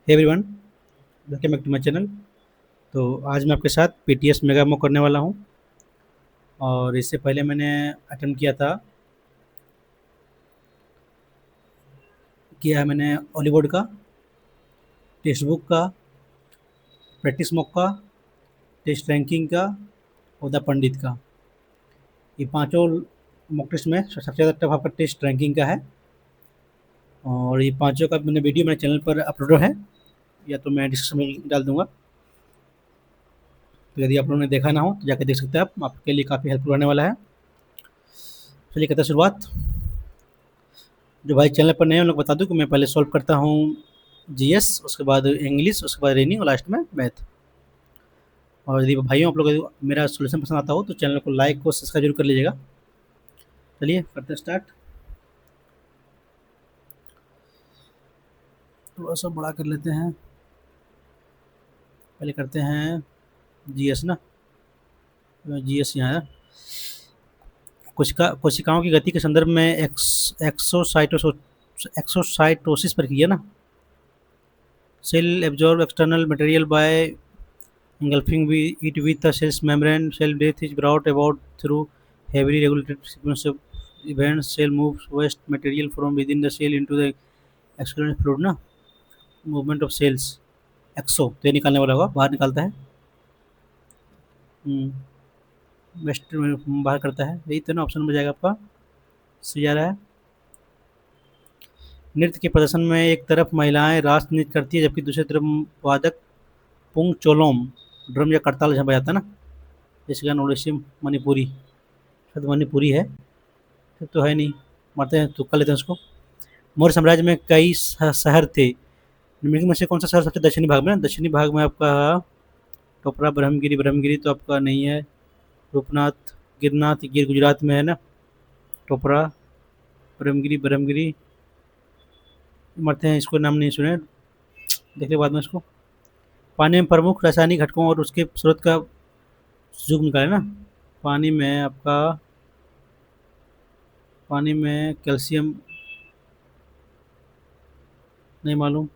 Hey everyone, welcome back to my channel. तो आज मैं आपके साथ पीटीएस मेगा मॉक करने वाला हूं। और इससे पहले मैंने अटेम्प्ट किया है मैंने हॉलीवुड का, टेक्स्ट बुक का, प्रैक्टिस मॉक का, टेस्ट रैंकिंग का और द पंडित का। ये पांचों मॉक टेस्ट में सबसे ज़्यादा टफ आपका टेस्ट रैंकिंग का है। और ये पांचों का मैंने वीडियो मेरे चैनल पर अपलोड है, या तो मैं डिस्क्रिप्शन में डाल दूंगा। तो यदि आप लोगों ने देखा ना हो तो जाकर देख सकते हैं आप, आपके लिए काफ़ी हेल्पफुल रहने वाला है। चलिए करते हैं शुरुआत। जो भाई चैनल पर नए हैं उन लोग बता दूं कि मैं पहले सॉल्व करता हूँ जीएस, उसके बाद इंग्लिश, उसके बाद रीडिंग और लास्ट में मैथ। और यदि भाइयों आप लोग को मेरा सोल्यूशन पसंद आता हो तो चैनल को लाइक और सब्सक्राइब जरूर कर लीजिएगा। चलिए करते हैं स्टार्ट। थोड़ा सा बड़ा कर लेते हैं। पहले करते हैं जीएस ना, जीएस यहाँ है। कोशिकाओं की गति के संदर्भ में एक्सोसाइटोसिस पर किया ना। Cell absorb external material by engulfing it with the cell's membrane. Cell death is brought about through heavily regulated sequence of events. Cell moves waste material from within the cell into the external fluid ना। Movement of sales, एक्सो तो ये निकालने वाला होगा, बाहर निकालता है। Waste बाहर करता है, यही तो ना ऑप्शन में जाएगा आपका, सी आ रहा है। नृत्य के प्रदर्शन में एक तरफ महिलाएं रास नृत्य करती है जबकि दूसरी तरफ वादक पुंग चोलोम ड्रम या करताल जहाँ बजाता है ना। जैसे गान ओडिसी मणिपुरी, शायद मणिपुरी है, फिर तो है नहीं, मारते हैं तो कर लेते हैं उसको। मौर्य साम्राज्य में कई शहर थे, निम्नलिखित में से कौन सा शहर सबसे दक्षिणी भाग में? दक्षिणी भाग में आपका टोपरा, ब्रह्मगिरी, ब्रह्मगिरी तो आपका नहीं है। रूपनाथ, गिरनाथ, गिर गुजरात में है ना। टोपरा, ब्रह्मगिरी, ब्रह्मगिरी मरते हैं, इसको नाम नहीं सुने, देखने बाद में इसको। पानी में प्रमुख रासायनिक घटकों और उसके स्रोत का युग निकाले ना। पानी में आपका, पानी में कैल्शियम नहीं मालूम।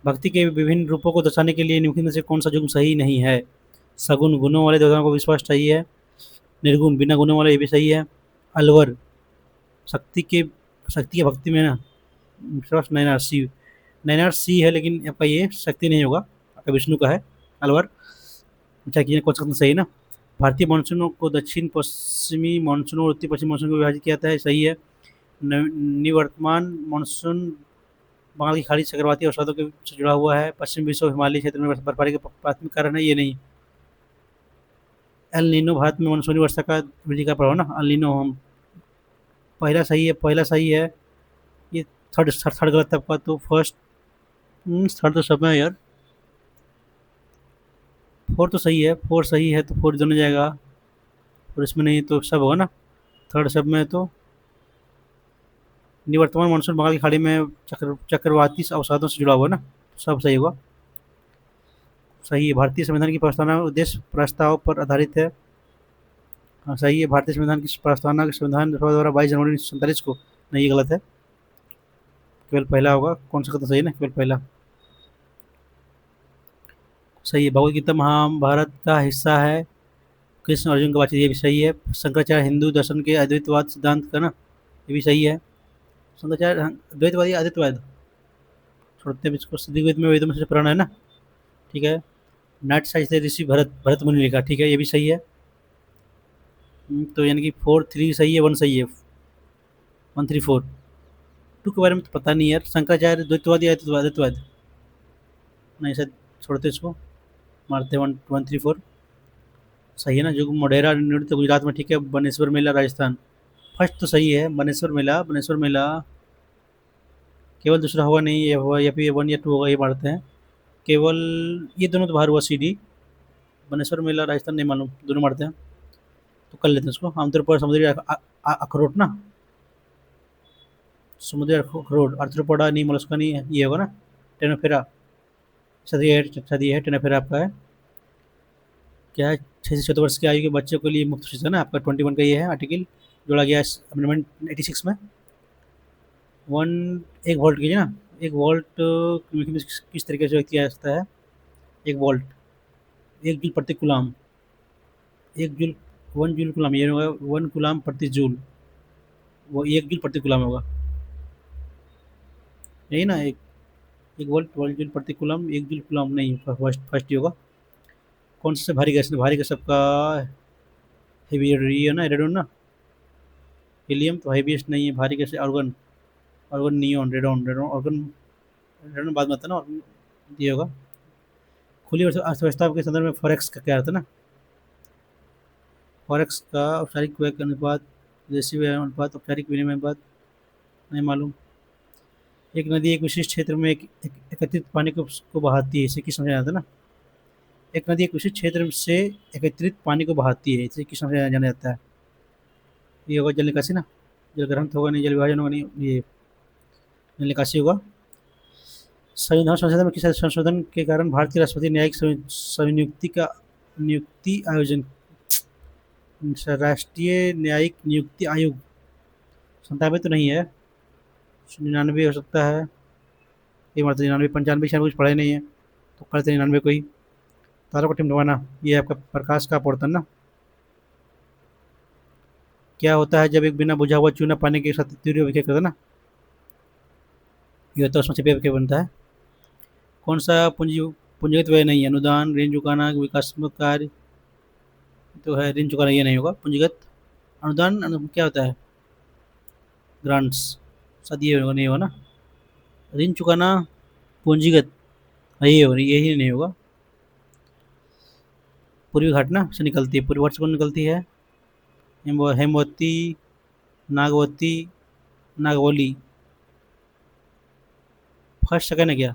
भक्ति के विभिन्न रूपों को दर्शाने के लिए निम्नलिखित में से कौन सा युग्म सही नहीं है? सगुण, गुणों वाले देवताओं को विश्वास सही है। निर्गुण, बिना गुणों वाले, ये भी सही है। अलवर, शक्ति के भक्ति में ना विश्वास। नैनार सी, नैनार सी है लेकिन आपका ये शक्ति नहीं होगा, आपका विष्णु का है अलवर। अच्छा किया, कौन सा सही है ना। भारतीय मानसूनों को दक्षिण पश्चिमी मानसून और उत्तर पश्चिमी मानसून को विभाजित किया जाता है, सही है। निवर्तमान मानसून बंगाल की खाड़ी चक्रवाती अवसादों के से जुड़ा हुआ है। पश्चिम विश्व हिमालयी क्षेत्र में बर्फबारी का प्राथमिक कारण है, ये नहीं। एल नीनो भारत में मानसूनी वर्षा का वृद्धि का प्रभाव ना, एल नीनो हम पहला सही है, पहला सही है। ये थर्ड थर्ड गलत है आपका, तो फर्स्ट थर्ड तो सब में है यार। फोर तो सही है, फोर सही है तो फोर दोनों जाएगा, और इसमें नहीं तो सब होगा ना। थर्ड सब में तो निवर्तमान मानसून बंगाल की खाड़ी में चक्रवाती अवसादों से जुड़ा हुआ है ना, सब सही होगा। सही है। भारतीय संविधान की प्रस्तावना उद्देश्य प्रस्ताव पर आधारित है, हाँ सही है। भारतीय संविधान की प्रस्तावना संविधान सभा द्वारा 22 जनवरी 1947 को, नहीं ये गलत है, केवल पहला होगा। कौन सा तो सही है ना, केवल पहला सही है। भगवद गीता महाभारत का हिस्सा है। कृष्ण अर्जुन का बातचीत, ये भी सही है। शंकराचार्य हिंदू दर्शन के अद्वैतवाद सिद्धांत का ना, ये भी सही है। शंकराचार्य अद्वैतवादी अद्वैतवाद छोड़ते हैं इसको, ऋग्वेद में वेदों में सबसे पुराना है ना, ठीक है। नाट्य साहित्य ऋषि भरत भरत मुनि लिखा, ठीक है, ये भी सही है। तो यानी कि 4 3 सही है, 1 सही है, 1 3 4। 2 के बारे में तो पता नहीं यार। शंकराचार्य द्वैतवादी अद्वैतवाद नहीं, शायद छोड़ते इसको, मारते 1 3 4 सही है ना। जो मोढेरा नृत्य गुजरात में, ठीक है। बनेश्वर मेला राजस्थान, फर्स्ट तो सही है। बनेश्वर मेला, बनेश्वर मेला केवल दूसरा होगा नहीं, ये होगा, या फिर 1 या 2 होगा, ये मारते हैं। केवल ये दोनों तो बाहर हुआ, CD। बनेश्वर मेला राजस्थान नहीं मालूम, दोनों मारते हैं, तो कर लेते हैं इसको। आमतौर पर समुद्री अखरोट ना, समुद्री अखरोट, आर्थ्रोपोडा नहीं, मोलस्का नहीं है, ये होगा ना। टेनोफेरा, सदी है, टेनोफेरा आपका है। क्या है, 6 से 14 वर्ष की आयु के बच्चों के लिए मुफ्त शिक्षा ना, आपका 21 का ये है आर्टिकल, जोड़ा गया है अमेंडमेंट 86 में। 1 वोल्ट की ना, एक वोल्ट किस तरीके से व्यक्त किया जाता है? एक वोल्ट, 1 जूल प्रति कूलाम, 1 जूल, 1 जूल कूलाम, ये होगा 1 कूलाम प्रति जूल, वो 1 जूल प्रति कूलाम होगा। यही ना, एक 1 वोल्ट 1 जूल प्रति कूलाम, 1 जूल कूलाम नहीं, फर्स्ट फर्स्ट ही होगा। कौन सा भारी गैस, भारी गैस आपका हेवी ये है ना, रेडोन ना, हीलियम तो हेवीएस्ट नहीं है, भारी gas argon, argon neon, radon, radon argon, radon बाद में आता है ना, आर्गन ये होगा। खुली अर्थव्यवस्था के संदर्भ में फॉरेक्स का क्या आता है ना, फॉरेक्स का औपचारिक व्यय के अनुपात, विदेशी व्यय अनुपात, औपचारिक विनिमय अनुपात, नहीं मालूम। एक नदी एक विशिष्ट क्षेत्र में एकत्रित पानी को बहाती है, इसे किस समझा जाता है ना? एक नदी एक विशिष्ट क्षेत्र से एकत्रित पानी को बहाती है, इसे किस नाम से जाना जाता है? ये होगा जल निकासी ना, जल ग्रहण तो होगा नहीं, जल विभाजन होगा नहीं, ये जल निकासी होगा। संविधान संशोधन में किस संशोधन के कारण भारतीय राष्ट्रपति न्यायिक संयुक्ति का नियुक्ति आयोजन, राष्ट्रीय न्यायिक नियुक्ति आयोग, 97 तो नहीं है, 99 हो सकता है, ये मतलब 99 95 शायद कुछ पढ़े नहीं है, तो करते 99 को ही। तारों को टिमटिमाना, ये आपका प्रकाश का अपवर्तन ना। क्या होता है जब एक बिना बुझा हुआ चूना पानी के साथ तीव्र विक्रिया करता है ना, ये होता है उसमें से पेय बनता है। कौन सा पूंजीगत व्यय नहीं है? अनुदान, ऋण चुकाना, विकासात्मक कार्य, तो है ऋण चुकाना, ये नहीं होगा पूंजीगत। अनुदान क्या होता है? ग्रांट्स, शायद ये होगा, नहीं होगा ना। ऋण चुकाना पूंजीगत, यही होगा, यही नहीं होगा। पूर्वी घाट ना से निकलती है, पूर्वी घाट से कौन निकलती है? हेमवती, नागवती, नागवली, फर्स्ट सेकंड है क्या?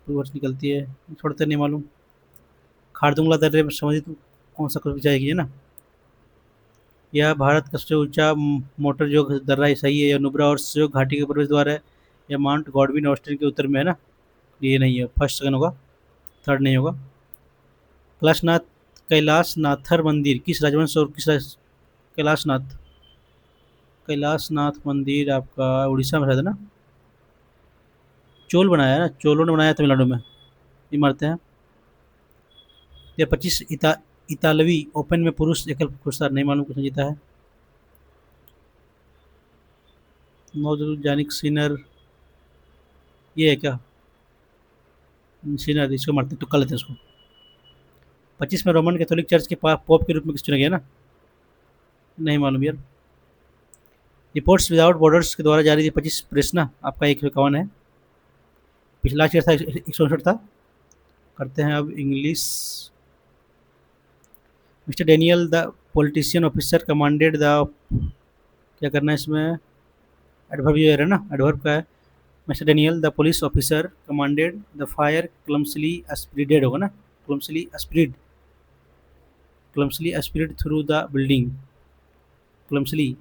पूर्वी घाट से निकलती है, छोड़ते नहीं मालूम। खारदुंगला दर्रे में संबंधित कौन सा कुछ जाएगी है ना? यह भारत का सबसे ऊंचा मोटर जो दर्रा सही है, या नुब्रा और स्योक घाटी के प्रवेश द्वार है, या माउंट गॉडविन ऑस्ट्रेलिया के उत्तर में है ना, ये नहीं है, फर्स्ट सेकंड होगा, थर्ड नहीं होगा। कैलाशनाथ, कैलाशनाथर मंदिर किस राजवंश और कैलाशनाथ, कैलाशनाथ मंदिर आपका उड़ीसा में रहता है ना, चोल बनाया है ना, चोलों ने बनाया तमिलनाडु में इमारतें हैं। या 25 इतालवी ओपन में पुरुष एकल पुरस्कार, नहीं मालूम किसने जीता है। नौजानिक सिनर, ये है क्या? सिनर, इसको मारते टुक्का लेते हैं उसको। 25 में रोमन कैथोलिक चर्च के पोप के रूप में किस चुना गया ना, नहीं मालूम यार। रिपोर्ट्स विदाउट बॉर्डर्स के द्वारा जारी थी 25 प्रेस ना, आपका 151 है। पिछला चेयर था 164 था। करते हैं अब English. Mister Daniel the politician officer commanded the, क्या करना है इसमें? एडवर्ब ये है ना, एडवर्ब का है। Mister Daniel the police officer commanded the fire clumsily spreaded होगा ना, clumsily spread, clumsily spread through the building, clumsily,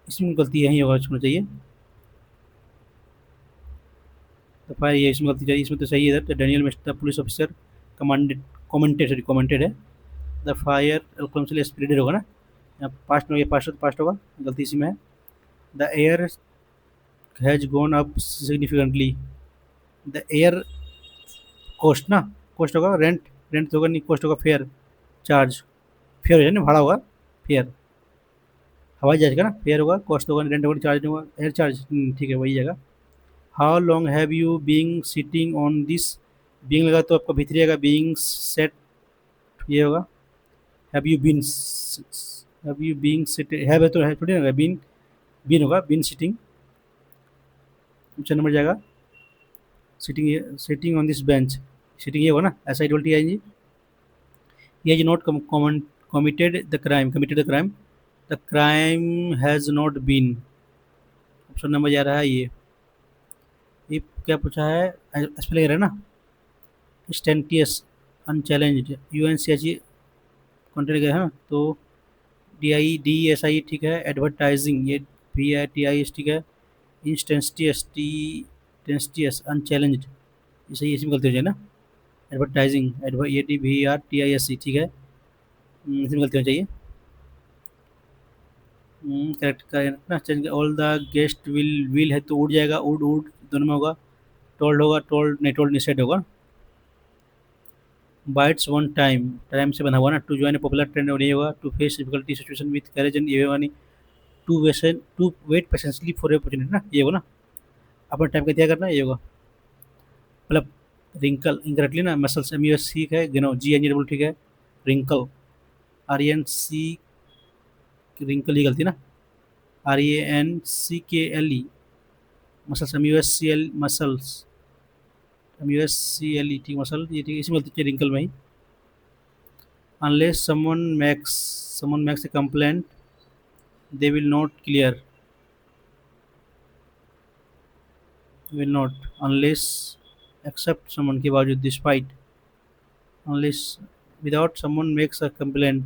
इसमें गलती यही होगा, होना चाहिए। द फायर, ये इसमें गलती चाहिए, इसमें तो सही है। Daniel mister police officer commanded, commented, sorry commented है। द फायर क्लम्सली एस्प्रीडेड होगा ना, यहाँ पास्ट में, ये पास्ट होगा, गलती इसी में है। The air has gone up significantly, the air cost ना, कॉस्ट होगा रेंट, रेंट तो होगा नहीं, कॉस्ट होगा फेयर, चार्ज, फेयर है ना, भाड़ा होगा फेयर, हवाई जहाज का ना फेयर होगा, कॉस्ट होगा, रेंट होगा, चार्ज होगा, एयर चार्ज, ठीक है वही जगह। How long have you being sitting on this, being लगा तो आपका भीतरी आएगा, बीइंग सेट, ये होगा। Have you been, have you being sit, have है तो है थोड़ी ना, बीन, बीन होगा, बीन सिटिंग, ऑप्शन नंबर जाएगा। Sitting, sitting on this bench, sitting ये होगा ना, ऐसा ही डोल्टी आएगी। he has not committed the crime, the crime has not been, option number जा रहा है ये क्या पूछा है, स्पेलिंग है ना, स्टेंटियस, अनचैलेंज्ड, यूएनसीएच कंटेंट गया है ना, तो DIDSI ठीक है। एडवर्टाइजिंग, ये VITIS ठीक है। इंस्टेंटियस, टेंस्टियस, अनचैलेंज्ड, ये सही, इसमें गलती हो जाए ना, एडवर्टाइजिंग, ADVERTISC ठीक है, इसमें गलती होनी चाहिए। करेक्ट करेक्ट ना, change all the guest will है तो उड़ जाएगा, उड़ उड़ दोनों में होगा। टोल्ड होगा, टोल्ड नहीं, टोल्ड नहीं, सेड होगा। बाइट्स वन टाइम, टाइम से बना हुआ ना, to join a popular trend नहीं होगा। To face difficulty situation with courage and ये होगा नहीं। To wait patiently for opportunity ना, ये होगा ना। अपना टाइम का दिया करना, ये होगा। मतलब रिंकल इनकरेक्टली ना, मसल्स एम यू एस ठीक है, गिनो जी एन जी डबल ठीक है। Wrinkle R E N C, wrinkle ही गलती ना, R E N C K L E, muscles M U S C L, muscles M U S C L E ठीक, muscle ये ठीक, इसी में गलती है रिंकल में ही। Unless someone makes a complaint they will not clear, will not, unless except someone के बावजूद, despite, unless without someone makes a complaint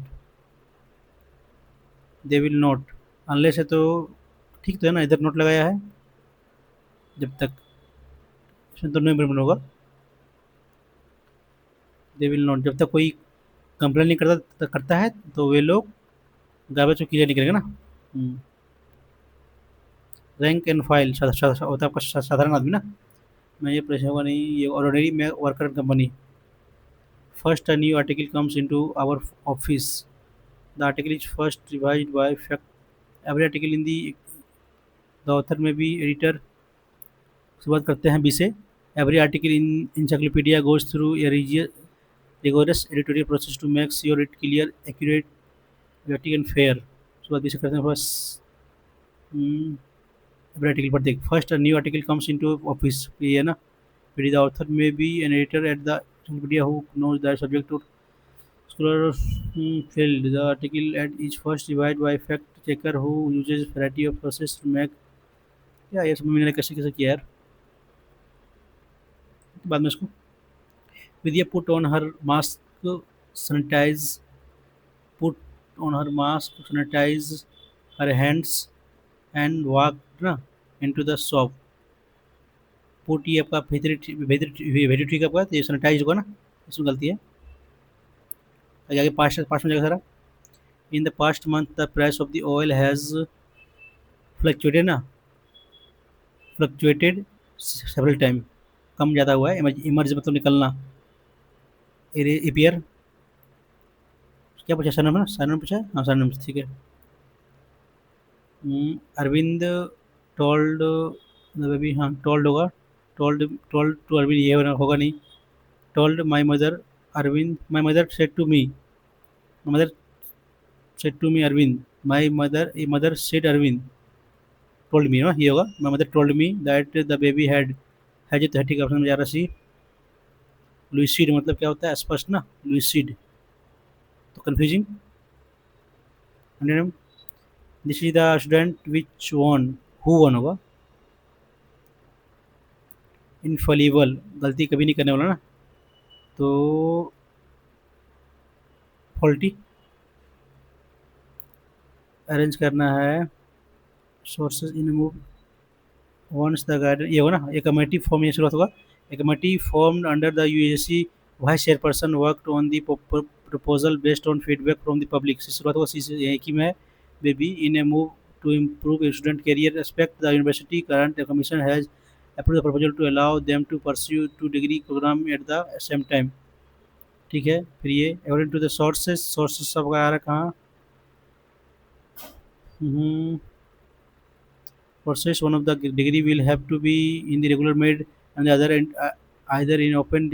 they will not, unless है तो ठीक तो है ना, इधर नोट लगाया है जब तक, इसमें तो नो इम्प्रूवमेंट होगा। दे विल नॉट जब तक कोई कंप्लेन नहीं करता है तो वे लोग गार्बेज को क्लियर नहीं करेंगे ना। रैंक एंड फाइल होता है आपका साधारण आदमी ना, मैं ये प्रश्न होगा नहीं, ये ऑर्डिनरी में worker company. First a new article comes into our office, the article is first revised by fact, every article in the author may be editor, शुरुआत करते हैं बी से। Every article in encyclopedia goes through a rigorous editorial process to make sure it clear, accurate, poetic and fair। शुरुआत B से करते हैं first. Every article पर देख, first new article comes into office, ये है ना। फिर the author may be an editor at the encyclopedia who knows the subject to scholar field, the article at is first revised by fact checker who uses variety of process to make, या ये सब मैंने कैसे कैसे किया यार, बाद में इसको। Vidya put on her mask, sanitize, put on her mask, sanitize her hands and walked ना into the shop। पुट ये आपका वेरी ठीक है आपका, तो ये सैनिटाइज होगा ना, इसमें गलती है। आगे पास्ट पास्ट में जाएगा सारा। In the past month the price of the oil has fluctuated ना, फ्लक्चुएटेड सेवरल टाइम, कम ज़्यादा हुआ है। इमर्ज मतलब निकलना, एपियर, क्या पूछा सर ने, सर ने पूछा है? हाँ सर ने, ठीक है। अरविंद टोल्ड द बेबी, हाँ टोल्ड होगा, टोल्ड टोल्ड टू अरविंद, ये होगा नहीं। Told my mother Arvind, my mother said to me, mother said to me Arvind, my mother said Arvind told me ना, ये होगा। My mother told me that the baby has तो है ठीक है, ऑप्शन में जा रहा सी। लुइसिड मतलब क्या होता है, स्पष्ट ना, लुइसिड तो confusing. This is the student which one, who one होगा। इनफॉलीबल गलती कभी नहीं करने वाला ना, तो फॉल्टी। अरेंज करना है, sources in move once the garden, ये होगा ना। एक कमेटी फॉर्म, ये शुरुआत होगा। A committee formed under the UAC vice chairperson worked on the proposal based on feedback from the public। से शुरुआत होगा, सी से एक ही में है। Baby in a move to improve student career aspect, the university current commission has approved the proposal to allow them to pursue 2 degree program at the same time। ठीक है, फिर ये according to the sources सब आ रहा है कहाँ। Process one of the degree will have to be in the regular mode and the other either in open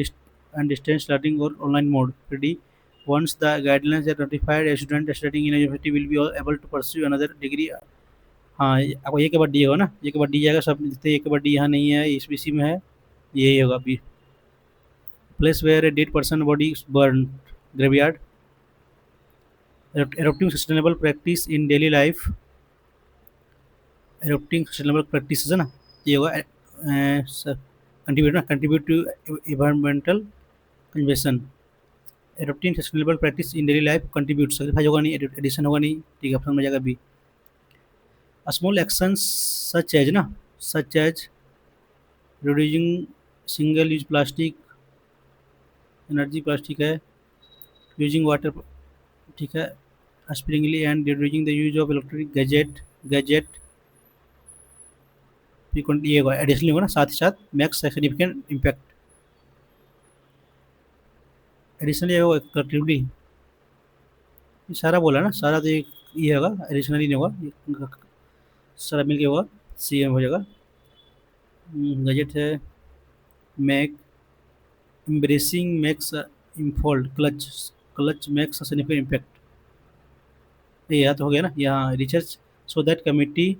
and distance learning or online mode। PD, once the guidelines are notified, a student studying in a university will be able to pursue another degree। हाँ आपको ये के बाद D होगा ना, ये के बाद डी जाएगा, सब जितने एक के बाद डी यहाँ नहीं है, इस बीसी में है, यही होगा B. Place where a dead person body burn, graveyard. Adopting sustainable practice in daily life, adopting sustainable practice है ना, ये होगा। कंट्रीब्यूट ना, contribute to environmental conservation. Adopting sustainable practice in daily life, contribute sacrifice होगा नहीं, addition होगा नहीं, ठीक है, ऑप्शन में जाएगा B. Small actions such as ना, such as reducing single use plastic, energy plastic है, यूजिंग वाटर, ठीक है, sparingly and reducing the use of electronic gadget frequently, ये होगा एडिशनली होगा ना, साथ ही साथ मैक्स सिग्निफिकेंट इम्पैक्ट, एडिशनली होगा कंट्रीब्यूटली, ये सारा बोला ना, सारा तो ये होगा, एडिशनली नहीं होगा, ये सारा मिल के होगा, सी एम हो जाएगा। गजट है मैक, एम्ब्रेसिंग मैक्स इम्फोल्ड clutch, clutch makes significant impact, ये याद हो गया ना। यहाँ research so that committee,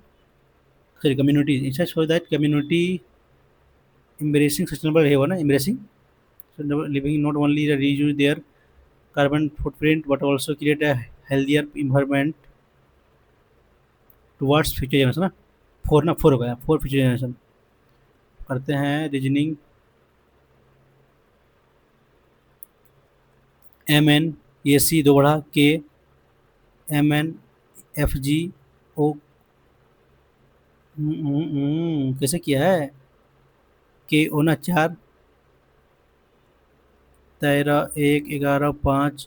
sorry community, research so that community embracing sustainable है वो ना, embracing sustainable living not only reduce their carbon footprint but also create a healthier environment towards future generation ना, फोर ना, four हो गया, four future generation. करते हैं reasoning, M N A सी दो बढ़ा के, एम एन एफ जी ओ, कैसे किया है, के ओ ना चार, 13 1 11 5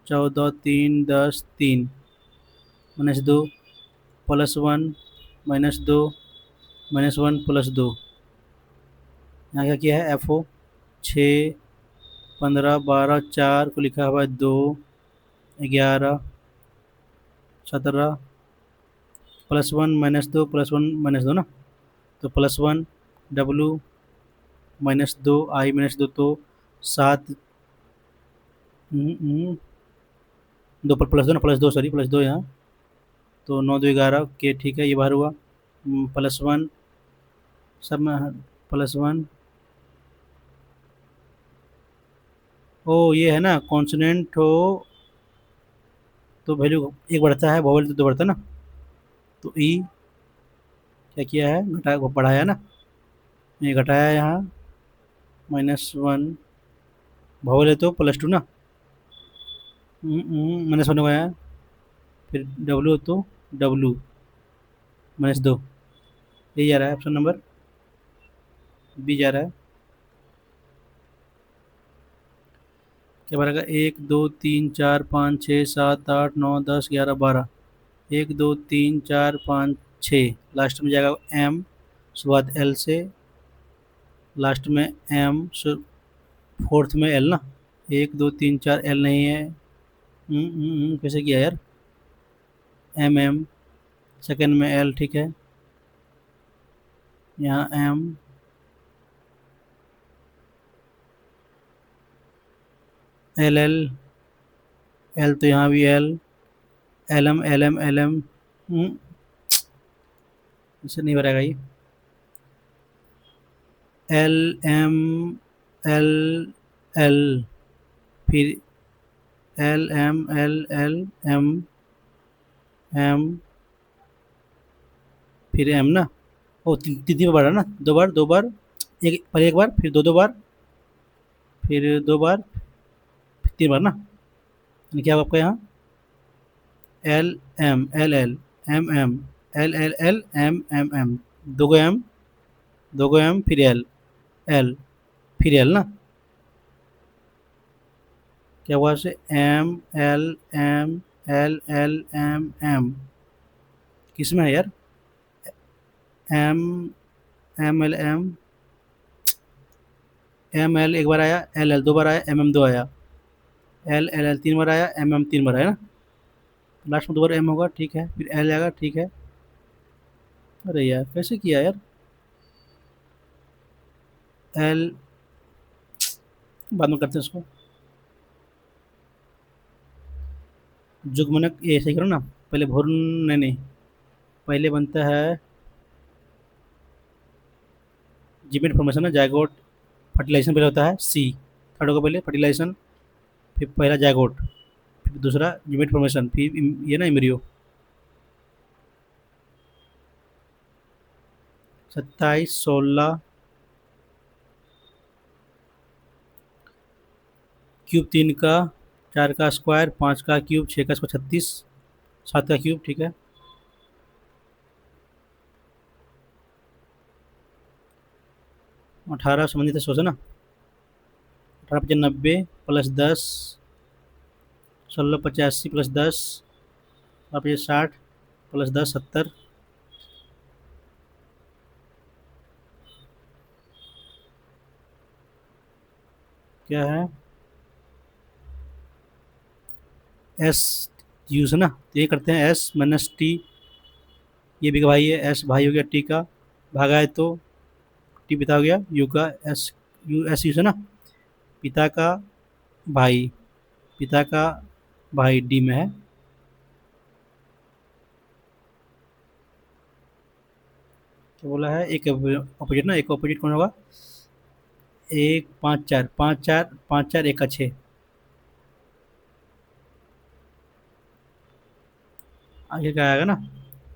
14 3 10 3 -2 +1 -2 -1 +2, यहाँ क्या किया है, एफ ओ 6 15 12 4 को लिखा हुआ है 2 11 17 +1 -2 +1 -2 ना, तो +1 डब्लू -2 आई -2 तो 7, 2 पर +2 ना, +2 सॉरी +2 यहाँ, तो 9 2 11 के, ठीक है ये बाहर हुआ। +1 सब में +1, ओ ये है ना कॉन्सोनेंट हो तो वैल्यू एक बढ़ता है, वोवल तो दो बढ़ता है ना, तो ई क्या किया है, घटा बढ़ाया ना, ये घटाया यहाँ -1, वोवल है तो +2 ना, -1 हो गया, फिर डब्लू तो डब्लू -2, ये जा रहा है ऑप्शन नंबर बी जा रहा है। क्या बनेगा, 1 2 3 4 5 6 7 8 9 10 11 12, 1 2 3 4 5 6, लास्ट में जाएगा एम, शुरुआत एल से, लास्ट में एम, फोर्थ में एल ना, 1 2 3 4 एल नहीं है, कैसे किया यार, एम एम, सेकेंड में एल, ठीक है, यहाँ एम, एल एल, एल तो यहाँ भी L, L M L M L M, इससे नहीं भरेगा ये, एल एम एल एल, फिर L M L L M M, फिर एम ना, ओ तीन तीन बार है ना, दो बार, एक पहले एक बार, फिर दो बार, फिर 2 बार, फिर 3 बार ना, यानी क्या होगा आपका यहाँ, L M L L M M L L L M M M, दो गो एम फिर एल एल फिर एल ना, क्या हुआ से M L M L L M M, किस में है यार, M M L M L एक बार आया, एल एल 2 बार आया, एम एम 2 आया, एल एल एल 3 बार आया, एम एम 3 बार आया ना, लास्ट में 2 बार एम होगा, ठीक है, फिर एल आएगा, ठीक है। अरे यार कैसे किया यार, एल, बाद में करते हैं इसको, जुग्मनक ये सही करो ना, पहले भोर, नहीं पहले बनता है जीमेट फॉर्मेशन ना, जायगोट फर्टिलाइजेशन पहले होता है, सी थर्ड होगा, पहले फर्टिलाइजेशन, फिर पहला जायगोट, फिर दूसरा जीमेट फॉर्मेशन, फिर ये ना इम्ब्रियो। 27 16 क्यूब 3 का, 4 का स्क्वायर, 5 का क्यूब, 6 का स्क्वायर 36, 7 का क्यूब, ठीक है। 18 संबंधित है सोचा ना, 18 × 90 +10, 16 85 +10, आप ये 60 प्लस 10 70। क्या है? एस यूज है ना, तो ये करते हैं एस माइनस टी। ये भी का भाई है, एस भाई हो गया टी का, भागा है तो टी पिता हो गया, यू का एस, यू एस यूज है ना, पिता का भाई, पिता का भाई डी में है। तो बोला है एक ऑपोजिट ना, एक ऑपोजिट कौन होगा? एक पाँच चार, पाँच चार, पाँच चार एक का छः। आगे क्या आएगा ना,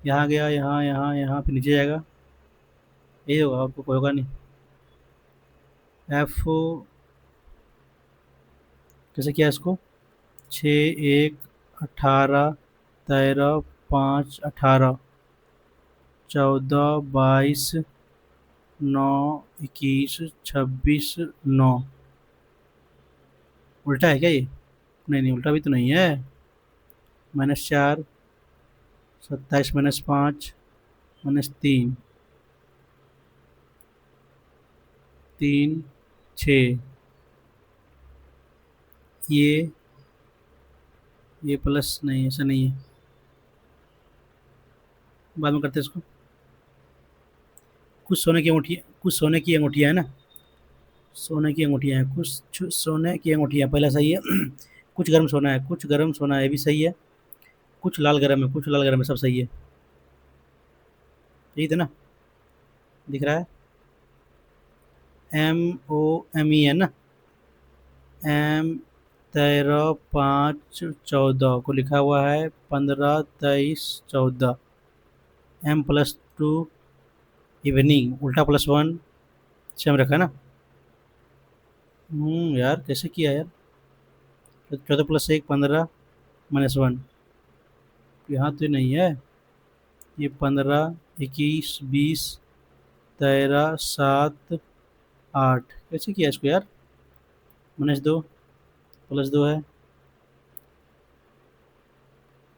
यहाँ गया, यहाँ यहाँ यहाँ फिर नीचे जाएगा, ये होगा, आपको कोई होगा नहीं। एफ कैसे किया इसको? छः एक, 18, 13, 5, 18, 14, 22, 9, 21, 26, 9। उल्टा है क्या ये? नहीं नहीं, उल्टा भी तो नहीं है। -4, 27 -5, -3, 3, 6। ये प्लस नहीं, ऐसा नहीं है, बाद में करते हैं इसको। कुछ सोने की अंगूठियाँ, कुछ सोने की अंगूठियाँ है ना, सोने की अंगूठियाँ हैं, सोने की अंगूठियाँ, पहला सही है। कुछ गर्म सोना है, कुछ गर्म सोना है, ये भी सही है। कुछ लाल गर्म है, कुछ लाल गर्म है, सब सही है। यही थे ना, दिख रहा है? MOME है ना, एम 13 5 14 को लिखा हुआ है 15 23 14। M+2 इवनिंग, उल्टा +1, सेम रखा है ना। यार कैसे किया यार? 14 + 1 15 -1, यहाँ तो नहीं है। ये 15 21 20 13 7 8, कैसे किया इसको यार? -2 +2 है।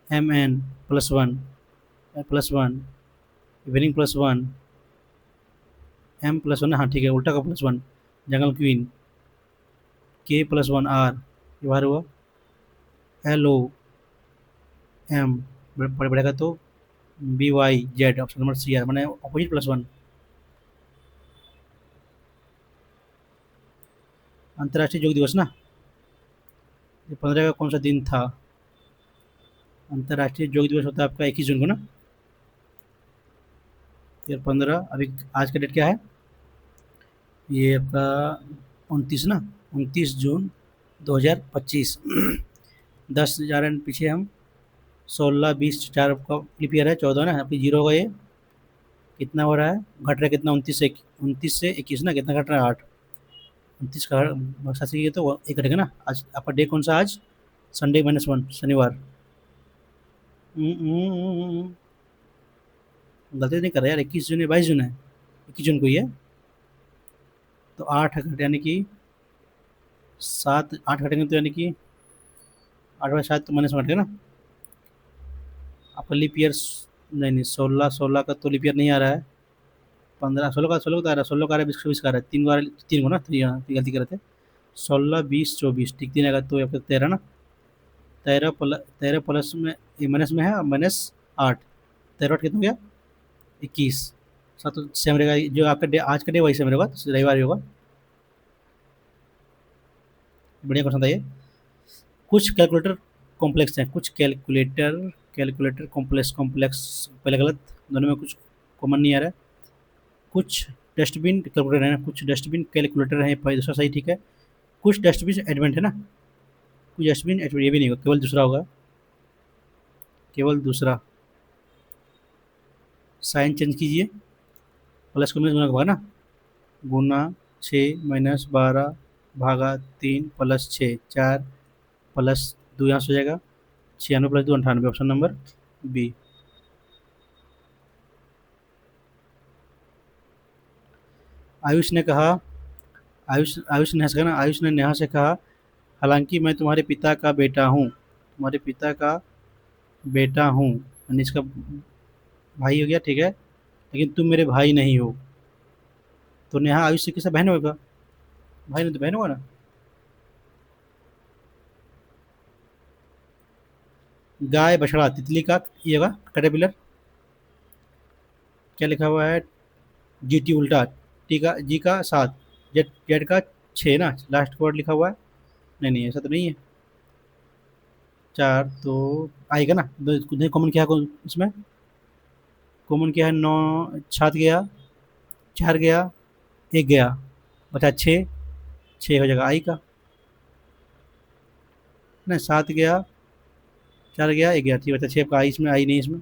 MN+1, +1, इवनिंग +1, M+1, हाँ ठीक है, उल्टा का +1, जंगल क्वीन, K+1 R, ये बाहर हुआ। LOM बढ़ेगा तो BYZ, option number C R, मैंने अपोजिट +1। अंतर्राष्ट्रीय योग दिवस ना, ये 15 का कौन सा दिन था? अंतर्राष्ट्रीय योग दिवस होता है आपका 21 जून को ना, ये 15। अभी आज का डेट क्या है? ये आपका 29 ना, 29 जून 2025। 10 जा रहे हैं पीछे हम, 16 20 4 का लीप ईयर है, 14 ना, अभी जीरो होगा ये। कितना हो रहा है, घट रहा है कितना? 29 से 21 ना, कितना घट रहा है? 8। 29 का साथ ये तो एक घटेगा ना। आज आपका डे कौन सा आज? संडे -1, शनिवार। गलती नहीं कर रहा यार, 21 जून है, 22 जून है, 21 जून को ही है। तो 8 घटे यानी कि 7, 8 घटेंगे तो यानी कि 8 बाई 7 तो -1 घटेगा ना। आपका लीप ईयर नहीं नहीं, 16 का तो लीप ईयर नहीं आ रहा है। 15 16 का, 16 का आ रहा है, 16 का आ रहा है, 20 का आ रहा है, 3 बार 3 को ना, तो यहाँ गलती कर रहे थे। 16 20 24 ठीक, 3 आएगा तो आपका 13 ना। 13 प्लस में, ये माइनस में है, -8, 13 कितना हो गया? 21। साथ तो सेम रहेगा, जो आपका डे आज का डे वही सेम रहेगा, तो रविवार ही होगा। बढ़िया क्वेश्चन था ये। कुछ कैलकुलेटर कॉम्प्लेक्स हैं, कुछ कैलकुलेटर, कैलकुलेटर कॉम्प्लेक्स, कॉम्प्लेक्स पहले गलत, दोनों में कुछ कॉमन नहीं आ रहा है। कुछ डस्टबिन कैलकुलेटर है ना, कुछ डस्टबिन कैलकुलेटर है, पहले दूसरा सही ठीक है। कुछ डस्टबिन एडवेंट है ना, कुछ डस्टबिन एडवेंट, ये भी नहीं होगा, केवल दूसरा होगा, केवल दूसरा। साइन चेंज कीजिए, प्लस को माइनस गुना का भागा ना, गुना 6 - 12 भागा 3 + 6 4 +2 यहाँ से हो जाएगा, 96 + 2 98, ऑप्शन नंबर बी। आयुष ने कहा, आयुष ने कहा ना, आयुष ने नेहा से कहा, हालांकि मैं तुम्हारे पिता का बेटा हूँ, तुम्हारे पिता का बेटा हूँ, यानी इसका भाई हो गया, ठीक है, लेकिन तुम मेरे भाई नहीं हो। तो नेहा आयुष किसका बहन होगा? भाई नहीं तो बहन होगा ना। गाय बछड़ा तितली का, ये होगा कैटरपिलर। क्या लिखा हुआ है? जी टी उल्टा, टी का जी का 7, जेड जेड का 6 ना, लास्ट वर्ड लिखा हुआ है। नहीं नहीं, ऐसा तो नहीं है। 4 तो आएगा ना, दो कॉमन क्या है इसमें? कॉमन क्या है? 9, 7 गया, 4 गया, 1 गया, बचा 6, 6 हो जाएगा आई का। ना 7 गया, 4 गया, 1 गया, ठीक बचा 6 का आई, इसमें आई नहीं इसमें,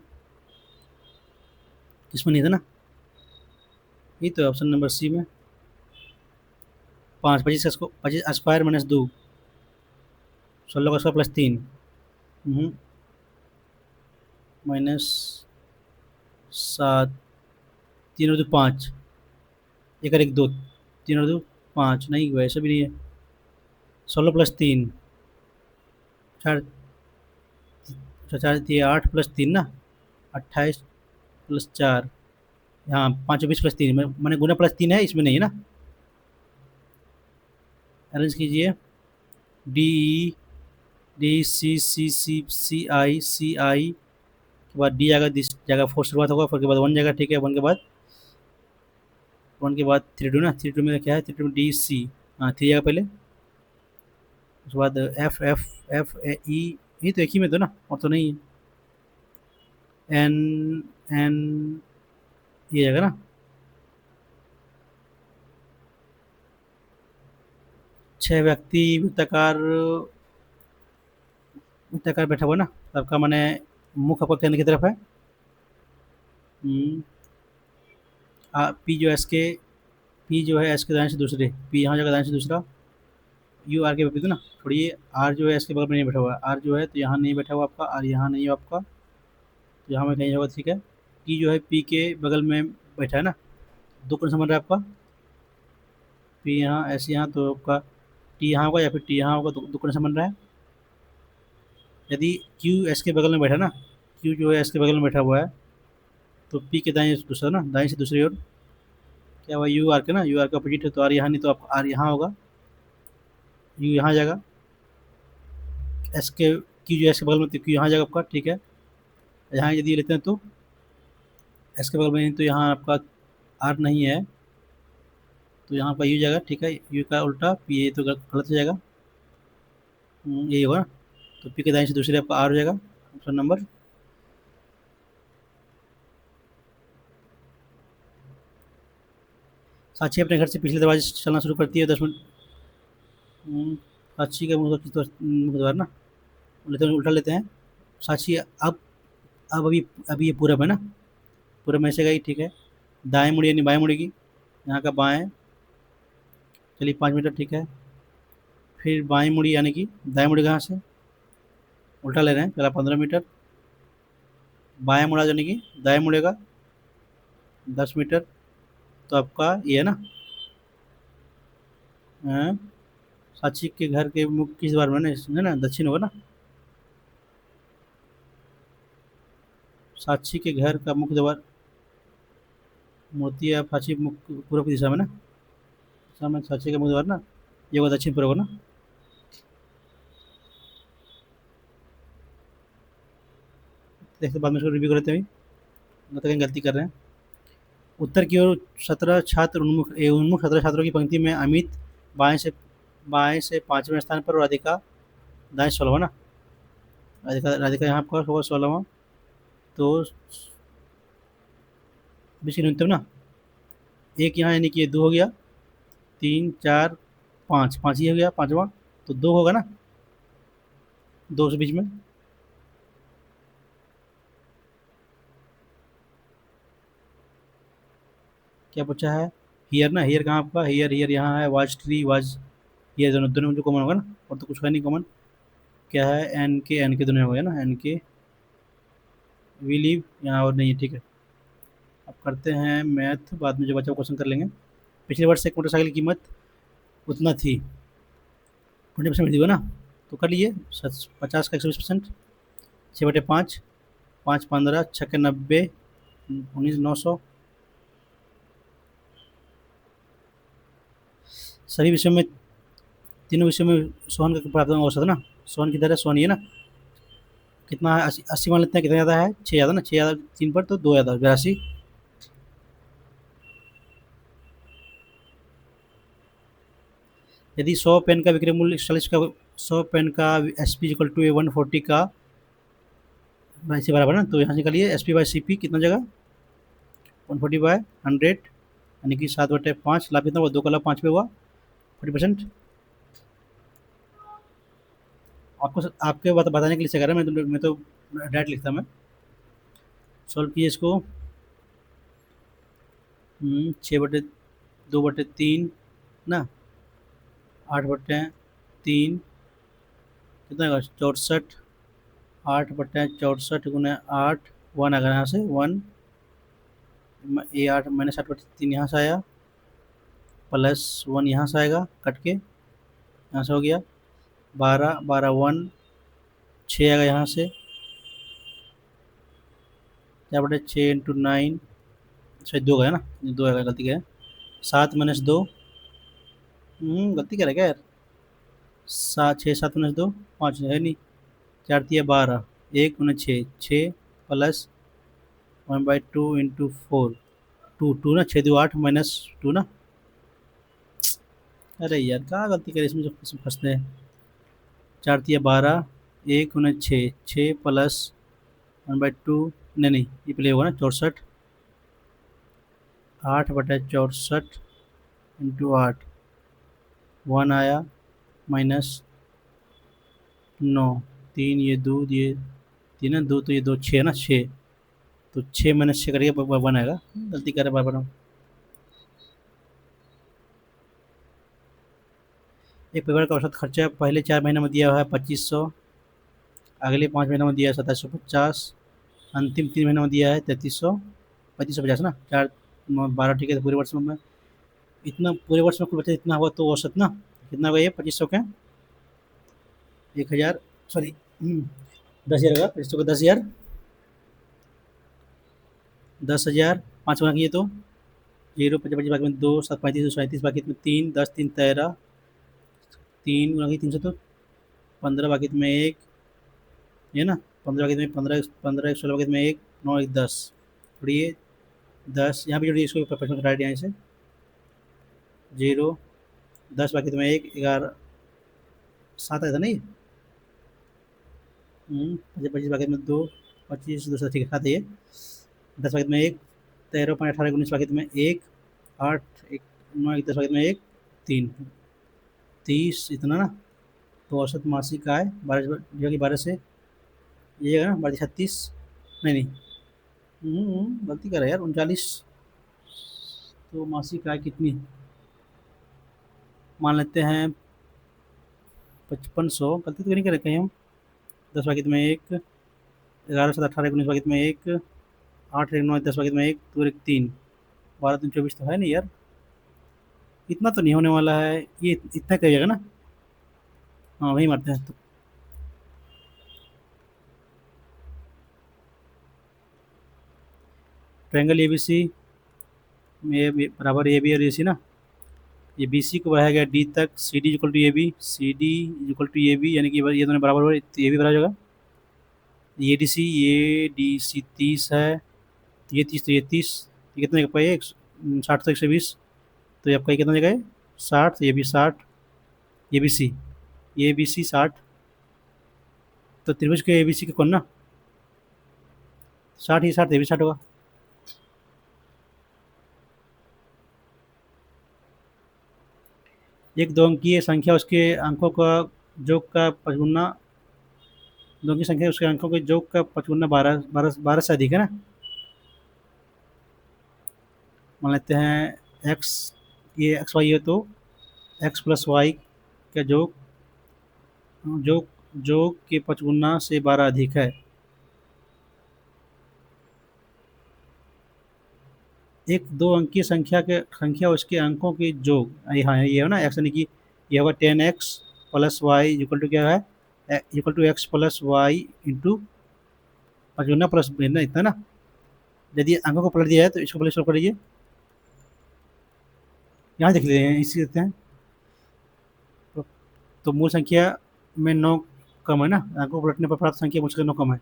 इसमें नहीं था ना। ये तो ऑप्शन नंबर सी में। 5, 25 स्क्वायर माइनस 2, 16 का स्क्वायर प्लस 3, माइनस 7, 3 और 2 5, 1 और 1 2, 3 और 2 5, नहीं वैसे भी नहीं है। 16 प्लस 3, 4, अच्छा 4 ये 8 प्लस 3 ना, 28 प्लस 4, हाँ 5 20 प्लस 3, मैंने गुना प्लस 3 है, इसमें नहीं है ना। अरेंज कीजिए। डी ई, डी सी सी सी सी आई सी आई के बाद डी आएगा, दिस जाएगा, 4 शुरुआत होगा, 4 के बाद 1 जाएगा, ठीक है, 1 के बाद 3 2 ना, 3 2 में क्या है? 3 2 डी सी, हाँ 3 जाएगा पहले, उसके बाद एफ एफ एफ ई, ये तो एक ही में तो ना, और तो नहीं है। एन एन, ये जाएगा ना। 6 व्यक्ति वृत्ताकार, वृत्ताकार बैठा हुआ ना, सबका मैंने मुख आपका केंद्र की तरफ है। पी जो एस के, पी जो है एस के दाएं से दूसरे, पी यहाँ जगह दाएं से दूसरा, यू आर के विपरीत है ना। थोड़ी ये आर जो है एस के बगल में नहीं बैठा हुआ है, आर जो है तो यहाँ नहीं बैठा हुआ आपका, आर यहाँ नहीं है आपका, तो यहाँ में कहीं होगा, ठीक है। पी जो है पी के बगल में बैठा है ना, दो कौन समझ रहा है आपका? पी यहाँ एस यहाँ, तो आपका टी यहाँ होगा या फिर टी यहाँ होगा, तो दो कौन समझ रहा है। यदि क्यू एस के बगल में बैठा ना, क्यू जो है एस के बगल में बैठा हुआ है, तो पी के दाएं दूसरा ना, दाएं से दूसरी ओर क्या हुआ? यू आर के ना, यू आर का अपोजिट है, तो आर यहाँ नहीं, तो आप आर यहाँ होगा, यू यहाँ जाएगा, एस के क्यू जो एस के बगल में, तो क्यू यहाँ जाएगा आपका, ठीक है। यहाँ यदि लेते हैं तो एस के बगल में नहीं, तो यहाँ आपका आर नहीं है, तो यहाँ पर यू जाएगा, ठीक है, यू का उल्टा पी, ये तो गलत हो जाएगा। यही होगा ना, तो पी के दाएं से दूसरे आपका आर हो जाएगा, ऑप्शन नंबर। साक्षी अपने घर से पिछले दरवाजे से चलना शुरू करती है 10 मिनट। साक्षी का मुँह किस मुख्य द्वार ना, लेते हैं उल्टा लेते हैं। साक्षी अब अभी ये पूरब है ना, पूरब में से गई, ठीक है, दाएं मुड़ी यानी बाएं मुड़ेगी, यहाँ का बाएं, चलिए 5 मीटर, ठीक है। फिर बाएं मुड़ी यानी कि दाएं मुड़ेगा, यहाँ से उल्टा ले रहे हैं, पहला 15 मीटर, बाएं मुड़ा यानी कि दाएं मुड़ेगा 10 मीटर, तो आपका ये है ना, अ, साक्षी के घर के मुख किस बार में है ना, दक्षिण होगा ना। साक्षी के घर का मुख्य द्वार मोती या साक्षी मुख पूर्व की दिशा में ना, दिशा में साक्षी का मुख्य द्वार ना, ये होगा दक्षिण पूर्व ना। देखते बाद में इसको रिव्यू करते हैं, अभी कहीं गलती कर रहे हैं। उत्तर की ओर 17 छात्र उन्मुख 17 छात्रों की पंक्ति में अमित बाएं से 5वें स्थान पर, और राधिका दाएं 16वां ना, राधिका राधिका यहाँ पर होगा 16वां, तो बीच न्यूनतम ना, एक यहाँ यानी कि ये 2 हो गया, 3 4 5, 5 ही हो गया, 5वां, तो 2 होगा ना, 2 से बीच में। क्या पूछा है? हियर ना, हियर कहाँ आपका? हियर हियर यहाँ है, वाज ट्री वाज, ये दोनों दोनों में जो कॉमन होगा ना, और तो कुछ है नहीं कॉमन। क्या है? एन के दोनों हो गया ना, एन के, वी लीव यहाँ और नहीं है, ठीक है। अब करते हैं मैथ, बाद में जो बचा क्वेश्चन कर लेंगे। पिछले वर्ष एक मोटरसाइकिल की कीमत उतना थी, 20% थी वो ना, तो कर लिए 50 का 120%, 6/5, 5 15 6 के 90 19 900। सभी विषयों में, तीनों विषयों में सोहन का प्राप्त औसत ना, सोहन की दर है, सोहन ये ना कितना है, 80 मान लेते हैं, कितना ज़्यादा है, 6 ज़्यादा ना, 6 ज़्यादा 3 पर तो 2 ज़्यादा 82। यदि 100 पेन का विक्रय मूल्य 41 का, 100 पेन का एस पी इक्वल टू 140 का से बराबर ना, तो यहाँ से निकालिए S P by C P कितना जगह 140 बाय 100, यानी कि 7/5 लाभ कितना हुआ, 2 का लाभ 5 पे हुआ 40%। आपको आपके बताने के लिए से कह रहा है, मैं तो डायरेक्ट लिखता मैं। सॉल्व कीजिए इसको। 6/2/3 ना, 8/3 कितना होगा 64, 8/64 गुना 8, 1 अगर यहाँ से 1, ये 8 -8/3 यहाँ से आया, प्लस 1 यहाँ से आएगा कट के, यहाँ से हो गया 12 12 1, 6 आएगा यहाँ से, 4/6 इंटू 9, शायद 2 गया ना, 2 आएगा, गलती क्या है, 7 - 2, गलती क्या है क्या यार, 7 6 7 - 2 5 है नहीं, 4 तिया 12, 1 - 6 6 प्लस 1/2 इंटू 4, 2 2 ना, 6 2 8 -2 ना। अरे यार क्या गलती करे इसमें, जो इसमें फंसते हैं। 4 तिया 12, 1 - 6 6 प्लस 1/2, नहीं नहीं ये प्ले होगा ना 64, 8/64 इंटू 8, 1 आया -9, 3 ये 2 ये 3 ना, 2 तो ये 2 6 ना, 6 तो 6 - 6 करिए 1 आएगा, गलती करे बार बार हम। एक परिवार का औसत खर्चा पहले 4 महीने में दिया हुआ है 2500, अगले 5 महीनों में दिया है 2750, अंतिम 3 महीनों में दिया है 3300, 3550 ना, 4 12 ठीक है, तो पूरे वर्ष में इतना, पूरे वर्ष में कुल बचत इतना हुआ, तो औसत ना कितना हुआ, ये 2500 का 1000, सॉरी 10,000 होगा, 2500 का 10,000, 10,000 5 गुना किए तो 0 25 25 बाकी में 2 7 35 2 37 बाकी में 3 10 3 13, 3 गुना की 300 तो 15 बाकी में 1, ये ना 15 बाकी में 15 15 16 बाकी में 1 9 1 10, जोड़िए 10 यहाँ पे जोड़िए, इसको प्रश्न राइट यहाँ से 0 10 बाकी में 1 11 7 आया था नहीं, 25 25 बाकी में 2 25 2 ठीक है 7 है ये, 10 बाकी में 1 13 5 18 19 बाकी में 1 8 1 9 1 10 बाकी में 1 3 30 इतना ना, तो औसत मासिक आय 12 जो कि 12 से ये है ना 12 36, नहीं नहीं गलती कर रहा है यार 39, तो मासिक आय कितनी मान लेते हैं 5500, गलती तो नहीं कर रहे कहीं हम, 10 बाकी में 1 11 7 18 19 बाकी में 1 8 1 9 10 बाकी में 1 2 1 3 12 3 24 तो है नहीं यार, इतना तो नहीं होने वाला है, ये इतना करिएगा ना, हाँ वही मारते हैं तो ट्रायंगल ए बी सी में बराबर ए बी और ए सी ना, ये बी सी को बढ़ाया गया डी तक, C D equal to A B, C D equal to A B, यानी कि ये दोनों बराबर हो रहे, तो ये भी बराबर होगा, ये डी सी 30 है, ये 30 तो ये 30, ये कितने का पाई 60 तो 120, तो ये आपका ये कितना जगह है 60, तो ये भी 60, ये बी सी, ये बी सी 60, तो त्रिभुज के ए बी सी के कौन ना 60, ये 60 ये भी 60 होगा। एक दो अंकीय संख्या उसके अंकों का योग का 55, दो अंकीय संख्या उसके अंकों के योग का 55 12 12 12 से अधिक है ना, मान लेते हैं एक्स, ये एक्स वाई है तो एक्स प्लस वाई का योग योग योग के 55 से 12 अधिक है। एक दो अंकीय संख्या उसके अंकों के योग, हाँ ये है ना एक्स, यानी कि ये होगा 10x plus Y equal to क्या है, equal to X plus Y into 55 plus ना इतना ना। यदि अंकों को पलट दिया है तो इसको पहले सॉल्व करिए। यहाँ देख लेते हैं, इसी देखते हैं। तो मूल संख्या में 9 कम है ना, अंकों को पलटने पर प्राप्त संख्या मूल संख्या 9 कम है।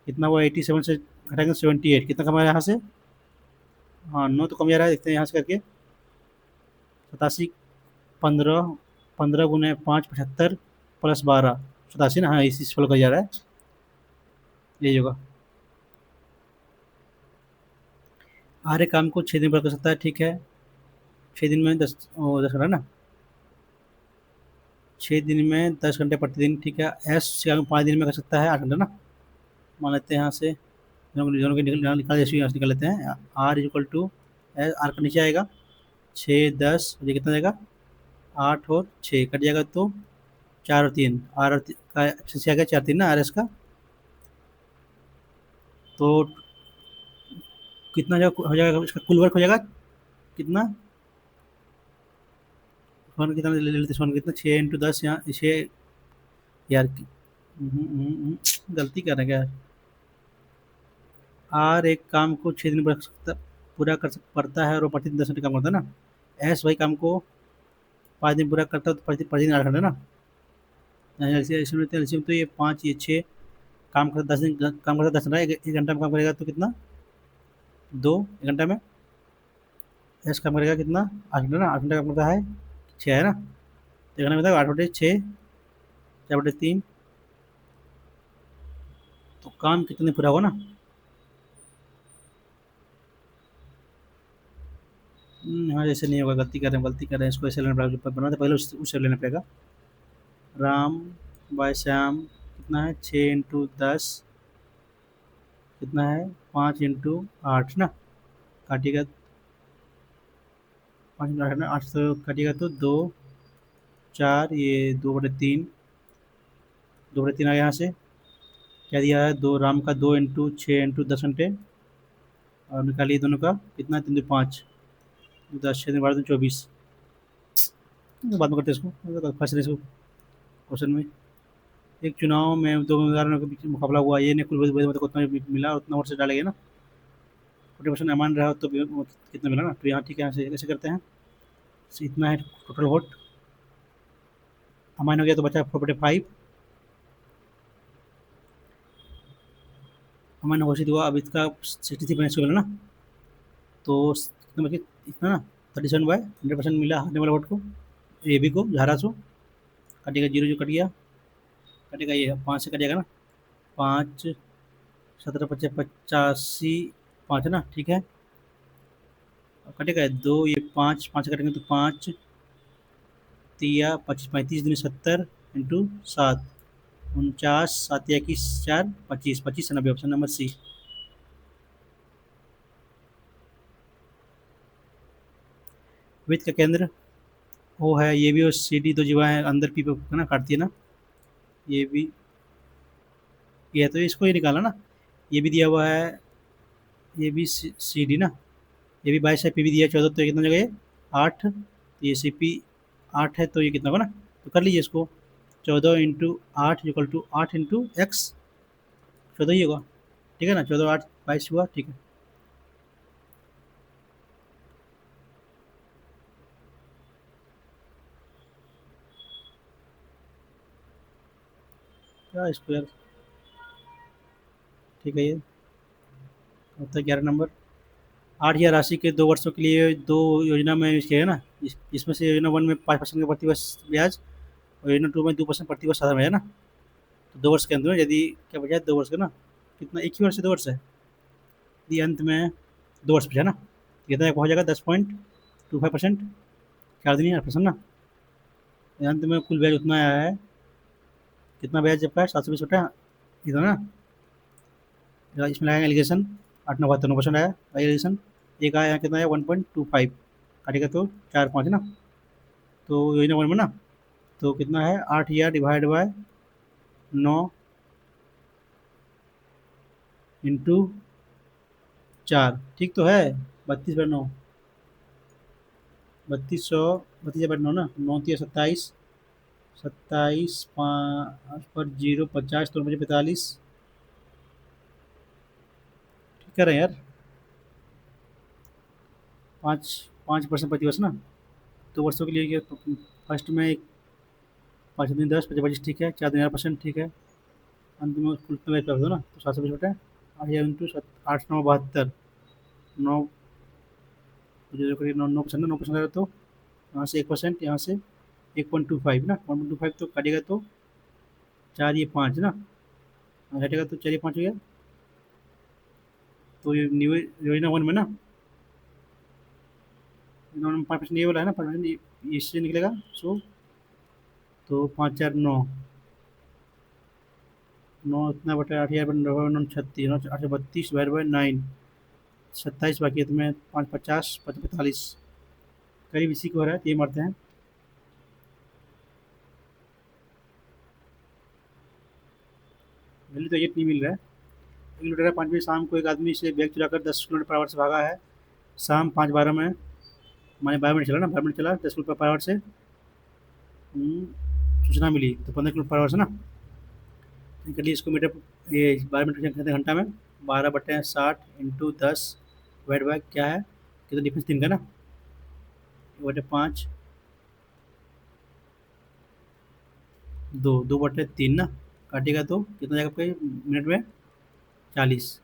कितना हुआ, 87 से घटाएंगे 78, कितना कम है यहाँ से। हाँ 9 तो कम जा रहा है, देखते हैं यहाँ से करके। 87, 15, 15 गुने 5 75 प्लस 12 87 ना, हाँ इसी से फॉलो कर जा रहा है, यही होगा। आर्य काम को 6 दिन में पूरा कर सकता है, ठीक है। 6 दिन में 10 घंटा ना, 6 दिन में 10 घंटे प्रतिदिन, ठीक है। एस से 5 दिन में कर सकता है 8 घंटा ना, मान लेते हैं यहाँ से। दोनों के निकाल ऐसे यहाँ से निकाल लेते हैं। R is equal to, R का नीचे आएगा 6 10, ये कितना जाएगा 8 और 6 कट जाएगा तो 4 और 3, आर और का से आ गया 4 3 ना, आर एस का। तो कितना हो जाएगा इसका कुल वर्क हो जाएगा कितना, वन कितना ले लेते हैं, कितना 6 × 10 यहाँ 6 यार गलती कर रहे हैं क्या। आर एक काम को 6 दिन में पूरा कर पड़ता है और वो प्रतिदिन 10 घंटे काम करता है ना। एस वही काम को 5 दिन पूरा करता है तो प्रतिदिन 8 घंटे ना। इसमें तो ये 5 ये 6 काम करता 10 दिन काम करता 10 घंटा, एक घंटा में काम करेगा तो कितना 2, एक घंटा में। एस काम करेगा कितना 8 घंटा ना, 8 घंटा काम करता है 6 है ना, तो एक घंटा में बताओ 8/6 4/3, तो काम कितने दिन पूरा होगा ना। हाँ जैसे नहीं होगा, गलती कर रहे हैं, इसको ऐसे लेना पड़ेगा, बनाते पहले उससे लेना पड़ेगा। राम बाय श्याम कितना है 6 × 10 कितना है 5 × 8 ना, काटिएगा 5 × 8 ना, 8 से काटिएगा तो 2 4, ये 2/3, 2/3 आ गया यहाँ से। क्या दिया है, दो राम का 2 × 6 × 10 घंटे, और निकालिए दोनों का कितना 3 × 5 10 6 12 24, बाद में करते हैं इसको, फंस रहे इसको क्वेश्चन में। एक चुनाव में 2 उम्मीदवारों के बीच मुकाबला हुआ, ये ने कुल वोट को उतना मिला, उतना वोट से डालेंगे ना। 40% अमान रहा तो कितना मिला ना, तो यहाँ ठीक है, यहाँ से ऐसे करते हैं। इतना है टोटल वोट, अमान हो गया तो बचा 4/5, अमान घोषित हुआ, अब इसका 63% को मिला ना, तो कितना बचे इतना ना 37/100% मिला हारने वाले वोट को, ए बी को 1100, कटेगा 0 जो कट गया, कटेगा ये 5 से कटेगा ना, 5 17 25 85 5 है ना, ठीक है। कटेगा 2, ये 5 5 कटेंगे तो 5 तिया 25 35 दूनी 70 इंटू 7 49 7 या 21 4 25 25 90, ऑप्शन नंबर सी। वृत्त का केंद्र ओ है, ये भी और सी डी दो जीवाएं अंदर पी पे है ना काटती है ना, ये भी ये है, तो इसको ही निकाला ना। ये भी दिया हुआ है, ये भी सी डी ना, ये भी 22 है, पी भी दिया है 14, तो ये कितना जगह ये 8, तो ये सी पी 8 है, तो ये कितना होगा ना, तो कर लीजिए इसको 14 × 8 इक्वल टू 8 × x, 14 ही होगा, ठीक है ना, 14 8 22 हुआ, ठीक है। क्या स्क्वायर, ठीक है, ये होता है 11 नंबर। 8,000 राशि के 2 वर्षों के लिए 2 योजना में निवेश किया है ना, इसमें से योजना 1 में 5% का प्रतिवर्ष ब्याज और योजना 2 में 2% प्रतिवर्ष साधन है ना। तो 2 वर्ष के अंदर यदि क्या बचा है 2 वर्ष का ना, कितना एक ही वर्ष से 2 वर्ष है, यदि अंत में 2 वर्ष बचा ना, कितना हो जाएगा 10.25%, 4 दिन 8% ना। अंत में कुल ब्याज उतना आया है, कितना ब्याज जब का है 720 इतना ना। इसमें लगाएंगे एलिगेशन 8 9 आया एलिगेशन, एक आया कितना आया 1.25, काटेगा तो 4 5 ना, तो योजना 1 में ना, तो कितना है 8,000 डिवाइड बाय 9 इंटू 4, ठीक तो है 32/9, 3200 32/9 ना, 9 3 27 27 5 पर 0 50 तो मुझे 45 क्या रहे हैं यार, 5% प्रति वर्ष ना। 2 वर्षों के लिए ये तो फर्स्ट में एक 5 दिन 10 25 ठीक है, 4 दिन 11% ठीक है। अंत में कुल पे कर दो ना, तो 720 बटे 8 9 72। नौ जो करिए 9% ना, 9% करेगा तो यहाँ से 1%, यहाँ से 1.25 ना, 1.25 तो काटेगा तो 4 ये 5 ना, घटेगा तो 4 ये 5 हो गया। तो ये योजना वन में ना, योजना वन में 5% ये वाला है ना, 5% इससे निकलेगा। सो तो 5 4 9, 9 इतना बटे 8 9 36, 8 32 / 9, 27 बाकी है तुम्हें, 5 50 45, करीब इसी को हो रहा है, तो ये मारते हैं। वैल्यू तो ये नहीं मिल रहा है। 1 लीटर 5 बजे शाम को एक आदमी से बैग चुराकर 10 किलोमीटर पर आवर से भागा है। शाम 5:12 में, माने 12 मिनट चला ना, 12 मिनट चला, 10 किलोमीटर पर आवर से। सूचना मिली तो 15 किलोमीटर पर आवर से ना। चलिए इसको मीटर, ये 12 मिनट कहते हैं घंटा में। 12/60 × 10 डिवाइड बाय क्या है, कितना डिफरेंस 3 का ना, 1/5, 2/3 ना, काटेगा तो कितना जाएगा आपके मिनट में, 40।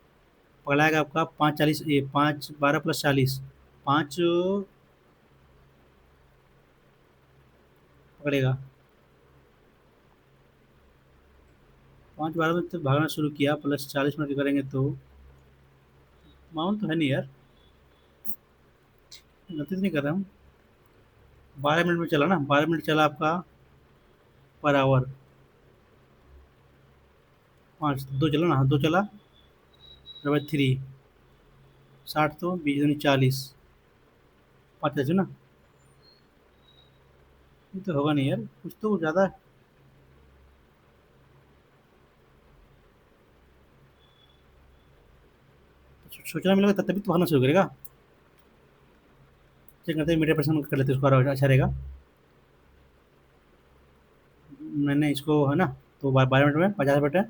पकड़ाएगा आपका 5 40, ये 5 12 + 40, 5 पकड़ेगा। 5 12 में तो भागना शुरू किया, प्लस 40 मिनट करेंगे तो माउंट तो है नहीं यार, गलती तो नहीं कर रहा हूँ। 12 मिनट में चला ना, 12 मिनट चला आपका पर आवर। 5 2 चला ना, 2 चला, 3, 60 तो 20 × 40, 5 ऐसे ना। ये तो होगा नहीं यार, कुछ तो ज़्यादा। सोचना मिलेगा तभी तो भागना शुरू करेगा। चेक करते हैं, मीडिया पर्सन कर लेते हैं उसको, और अच्छा रहेगा। मैंने इसको है ना, तो 12 मिनट में 50 बटे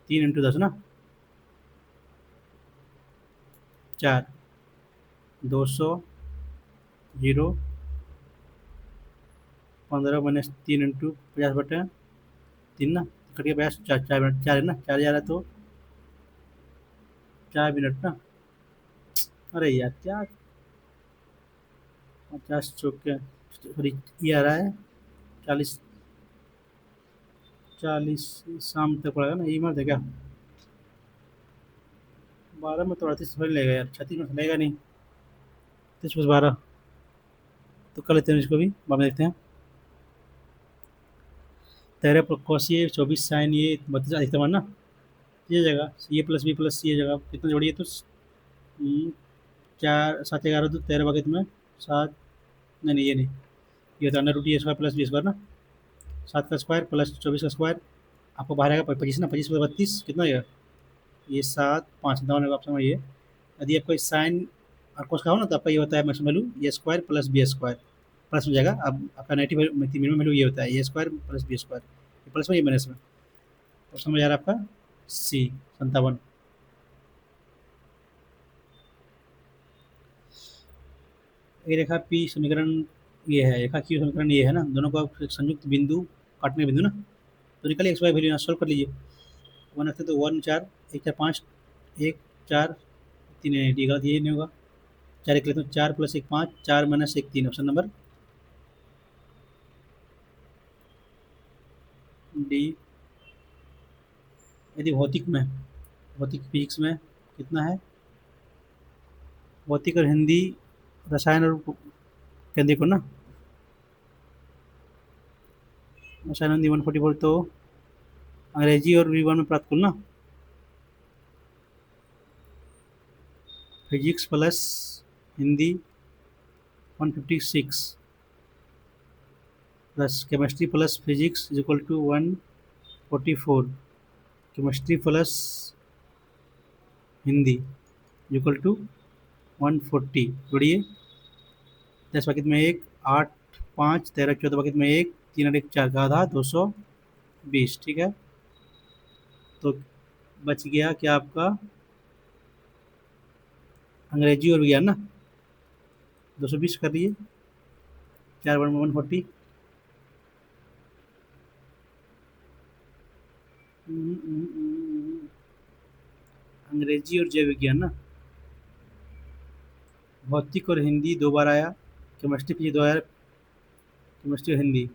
3 × 10 ना, 4, 200, 0, 15 - 3 × 50 बटे 3 ना, कट के 50, 4 4 मिनट, 4 है ना, 4 जा रहा है तो 4 मिनट ना। अरे यार क्या, 50 चौके, सॉरी, ये आ रहा है 40, 40 शाम तक पड़ेगा ना, ये मत है क्या। 12 में तो 38 थोड़ी लगेगा यार, 36 में तो लगेगा नहीं। 30 + 12, तो कर लेते हैं इसको भी, बाद में देखते हैं। 13 + cos ये 24 sin ये 32 अधिकतम ना, ये जगह ये प्लस बी प्लस ये जगह कितना जोड़िए तो 4 7 11 तो 13 बाकी तुम्हें 7, नहीं नहीं ये नहीं, ये होता है अंडर रूट ए² प्लस बी² ना, 7 का स्क्वायर प्लस 24 का स्क्वायर। आपको बाहर आएगा 25 ना, 25 + 32 कितना आएगा, ये 7 5 दवा आप समझिए। यदि आपको साइन और कोस का हो ना, तो आपका ये होता है maximum value A square plus B square, plus हो जाएगा। अब आपका नेगेटिव मिनिमम वैल्यू ये होता है ए स्क्वायर प्लस बी स्क्वायर, ये प्लस में ये माइनस में। तो समझ आ रहा है आपका सी 57। ये रेखा पी समीकरण, ये है रेखा क्यू समीकरण, ये है ना, दोनों का एक संयुक्त बिंदु, काटने बिंदु ना, तो निकलिए एक्स वाई वैल्यू यहाँ सॉल्व कर लीजिए। 1 रखते तो 1 4 1 4 5, 1 4 3, डी गलत, ये नहीं होगा। 4 एक लेते हैं, 4 + 1 5, 4 - 1 3, ऑप्शन नंबर डी। यदि भौतिक में, भौतिक फिजिक्स में कितना है, भौतिक और हिंदी, रसायन और केंद्रीय को ना, रसायन हिंदी 144, तो अंग्रेजी और V1 में प्राप्त करना, physics plus Hindi 156 plus chemistry plus physics is equal to 144, chemistry plus Hindi equal to 140, जोड़िए। 10 में 1, 8 5 13 14 में 1, 3 और 1 4 का आधा 220, ठीक है। तो बच गया क्या आपका अंग्रेजी और विज्ञान ना, 220 कर दिए, 4 1 140। अंग्रेजी और जैव विज्ञान ना, भौतिक और हिंदी 2 बार आया, केमिस्ट्री फिजिक्स 2 आया, केमिस्ट्री और हिंदी।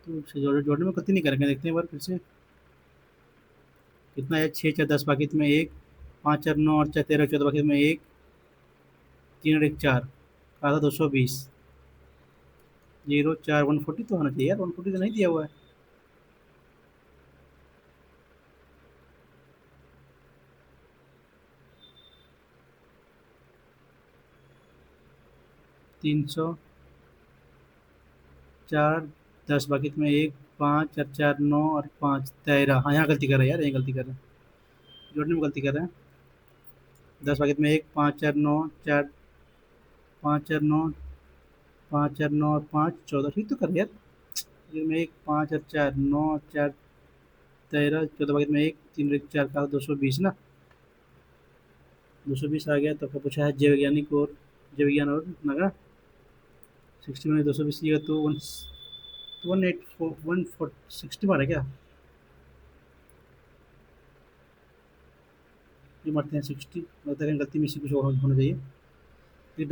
तो जोड़ने में कतई नहीं करेंगे, देखते हैं एक बार फिर से। कितना है, 6 4 10 बाकी में एक, 5 4 9 और 4 13 14 बाकी में एक, 3 और 1 4, कहा था 220। 0 4 140 तो होना चाहिए यार, 140 तो नहीं दिया हुआ है। 300, 4 10 बाकी में एक, 5 4 4 9 और 5 13। हाँ यहाँ गलती कर रहे हैं यार, यही गलती कर रहे हैं, जोड़ने में गलती कर रहे हैं। 10 बाकी में एक, 5 4 9 4, 5 4 9, 5 4 9 और 5 14, ठीक तो कर रहे हैं यार। में एक, 5 और 4 9 4 13 14 बाकी में एक, 3 और 1 4, का 220 ना। 220 आ गया तो आपका पूछा है जैव वैज्ञानिक और जैव विज्ञान और नगरा। 60 में 220 लिया तो 180 मारा क्या, ये मारते हैं 60। लगता है कहीं गलती में इसी कुछ और होना चाहिए। ये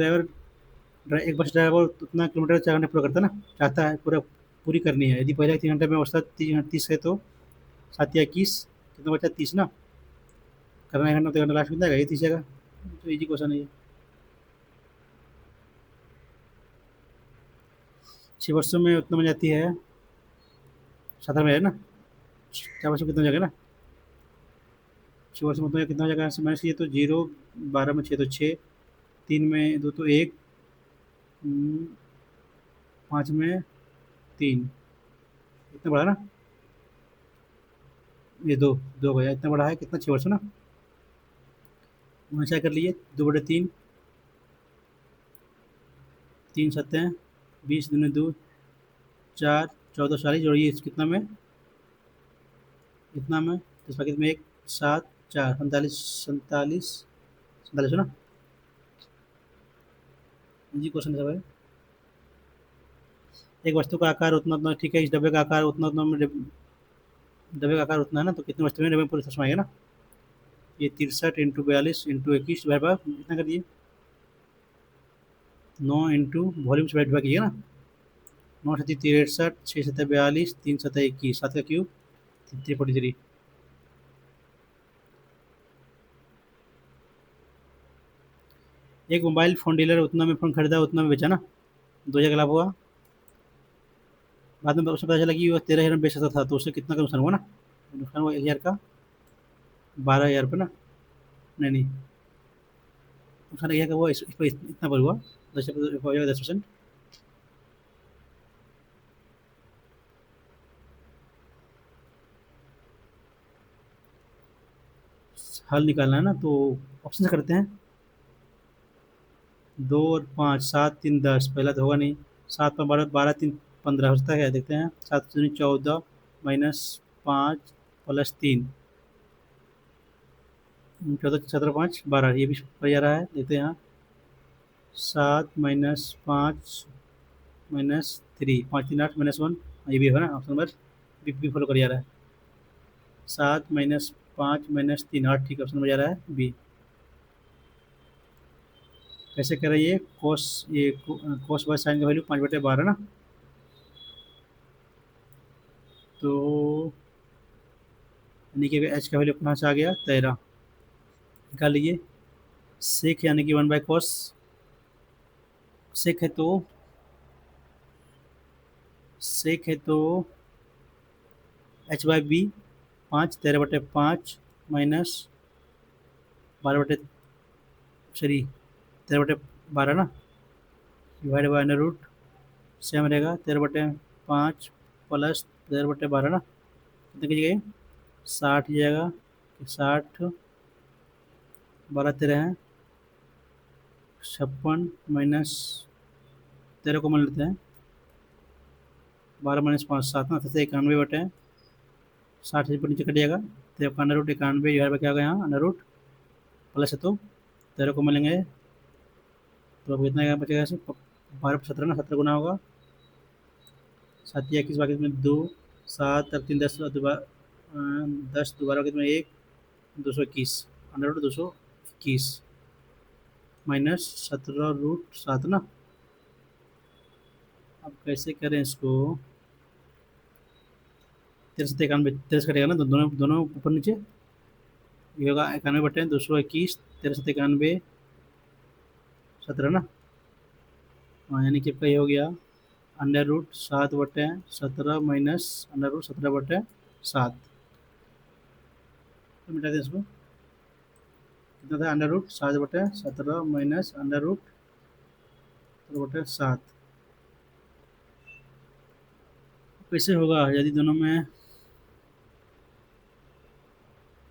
एक बस ड्राइवर उतना किलोमीटर 4 घंटे पूरा करता है ना, चाहता है पूरा पूरी करनी है। यदि पहले 3 घंटे में औसत 30 है तो 7 या 21, कितना बचा, 30 ना। करना 1 घंटा, तो घंटा लास्ट कितना आएगा, ये 30 जगह। तो इजी क्वेश्चन है ये। 6 वर्षों में उतना में जाती है, 17 में है ना। 4 वर्षों में कितना जगह ना, 6 वर्षों में उतना कितना जगह से मैंने, तो 0, 12 में 6 तो 6, 3 में 2 तो 1, 5 में 3, इतना बड़ा ना। ये दो दो गया, इतना बड़ा है, कितना, 6 वर्ष ना। उनचास कर लिए, 2/3, 3 7 20 दूनी 2, 4 14 40, जोड़िए कितना में, इतना में 10 पैकेट में एक, 7 4 45 47 47 हो ना। जी क्वेश्चन है भाई। एक वस्तु का आकार उतना उतना, ठीक है, इस डब्बे का आकार उतना उतना में, डब्बे का आकार उतना है ना, तो कितने वस्तु में डब्बे में पूरे चश्मा आएगा ना। ये 63 × 42 × 21 इतना कर दिए। 9 इंटू वॉल्यूम से डिवाइड कीजिए ना। 9 7 63 6 7 42 3 7 21, 7 का क्यूब 343। एक मोबाइल फ़ोन डीलर उतना में फ़ोन खरीदा, उतना में बेचा ना, 2 हज़ार का लाभ हुआ। बाद में उसे पता चला कि वो 13 हज़ार में बेच सकता था, तो उससे कितना का नुकसान हुआ ना। नुकसान हुआ 1 हज़ार का, 12 हज़ार रुपये ना। नहीं नहीं, नुकसान 1 हज़ार का हुआ, इस पर इतना पर हुआ, 10%। हल निकालना है ना, तो ऑप्शन से करते हैं। 2 और 5, 7 3 10, पहला तो होगा नहीं। 7 5 12, 12 3 15 हो सकता है क्या, देखते हैं। 7 दूनी 14 -5 +3, 14 17 5 12, ये भी पड़ जा रहा है, देखते हैं यहाँ। 7 -5 -3, 5 3 8 -1, ये भी है ना ऑप्शन नंबर बी फॉलो कर जा रहा है। 7 -5 -3 8, ठीक, ऑप्शन नंबर जा रहा है बी। कैसे करें ये, कोस बाय साइन का वैल्यू 5/12 ना। तो यानी कि एच का वैल्यू कहाँ से आ गया, 13, निकाल लीजिए। सेक यानी कि 1/cos, सेक है तो h/b, 5 13/5 माइनस 12 सॉरी 13/12 ना, divide by under root, same रहेगा 13/5 प्लस 13/12 ना, कितने कीजिएगा, 60 जाएगा, 60, 12 13 है, 56 माइनस 13 को मान लेते हैं, 12 - 5 7 ना, 91/60 से नीचे कटिएगा, तो अंडर रूट 91 जो है क्या होगा यहाँ, अंडर रूट प्लस है तो 13 को मिलेंगे, तो अब कितना यहाँ बचेगा इसमें 12 17 ना, 17 गुना होगा, 7 या 21 बाकी में 2, 7 और 3 10 10 दोबारा कितने 1, 221 अंडर रूट 221 माइनस 17√7 ना। अब कैसे करें इसको, 13 13 कटेगा ना, तो दोनों दोनों ऊपर नीचे, ये होगा 91/221, 13 ना। हाँ, यानी कि आपका ये हो गया under root 7/17 minus under root 17/7, तो मिटा दें इसको, कितना था under root 7/17 minus under root 17/7। कैसे होगा यदि दोनों में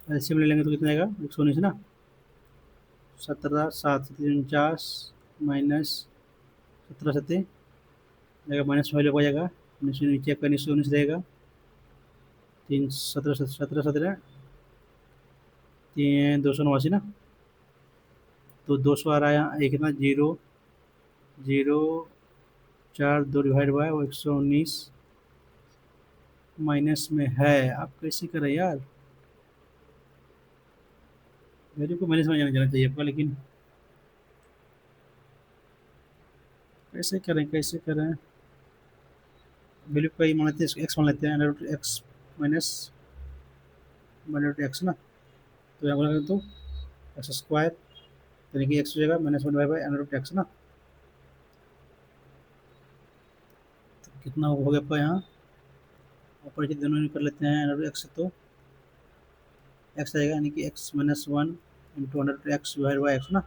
एलसीएम ले लेंगे तो कितना आएगा 119 ना, 17 7 49 माइनस 17 7 जाएगा, माइनस वाले हो जाएगा, नीचे आपका 19 रहेगा, 3 17 17 17 तीन 289 ना, तो 200 आ रहा है यहाँ, ये कितना 0 0 4 2 डिवाइड बाय वो 119 माइनस में है। आप कैसे करें यार, वैल्यू को माइनस में जाना चाहिए आपका, लेकिन कैसे करें वैल्यू का ही मान लेते हैं, एक्स मान लेते हैं, under root X minus under root X ना, तो यहाँ बोला तो एक्स स्क्वायर, यानी कि एक्स हो जाएगा minus 1 by under root X ना, तो कितना हो गया आपका यहाँ ऊपर के दोनों कर लेते हैं अंडर रूट एक्स, तो एक्स आएगा, यानी कि X minus 1 into under root X divide by X ना।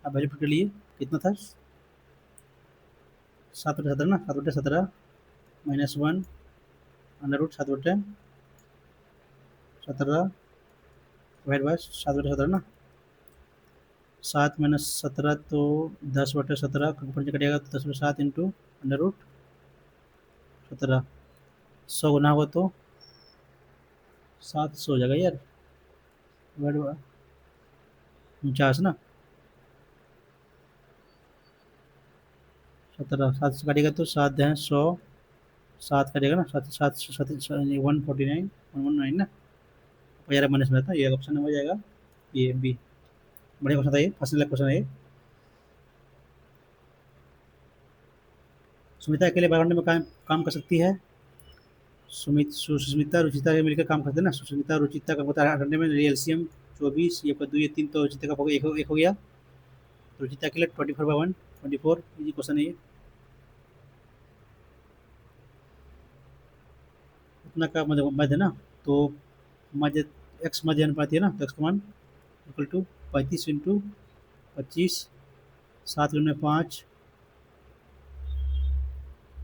अब वैल्यू के लिए कितना था 7/17 ना, 7/17 minus 1 under root 7/17 divide by 7/17 ना, 7 माइनस 17 तो 10/17 ऊपर से कटेगा, तो 10/7 इंटू अंडर रूट 17, 100 गुना होगा तो 700 हो जाएगा यार, डिवाइड बाय 49 ना, 17 7 से काटेगा तो 7 है 100, 7 काटेगा ना, 7 7 7 149 119 ना, यार माइनस में था, ये ऑप्शन हो जाएगा, ये बी। बढ़िया क्वेश्चन था ये, फर्स्ट लेवल क्वेश्चन है ये। सुमिता अकेले 12 घंटे में काम कर सकती है, सुस्मिता रुचिता के मिलकर काम करते हैं ना, सुस्मिता रुचिता का होता है 8 घंटे में, एलसीएम 24, ये पर 2 ये 3, तो रुचिता का एक हो गया, तो रुचिता के लिए 24/1 24 ये क्वेश्चन है ये। उतना का मध्य ना, तो मध्य एक्स मध्य अनुपात है ना, तो एक्स का मान इक्वल टू 35 इंटू 25 7 गुना 5,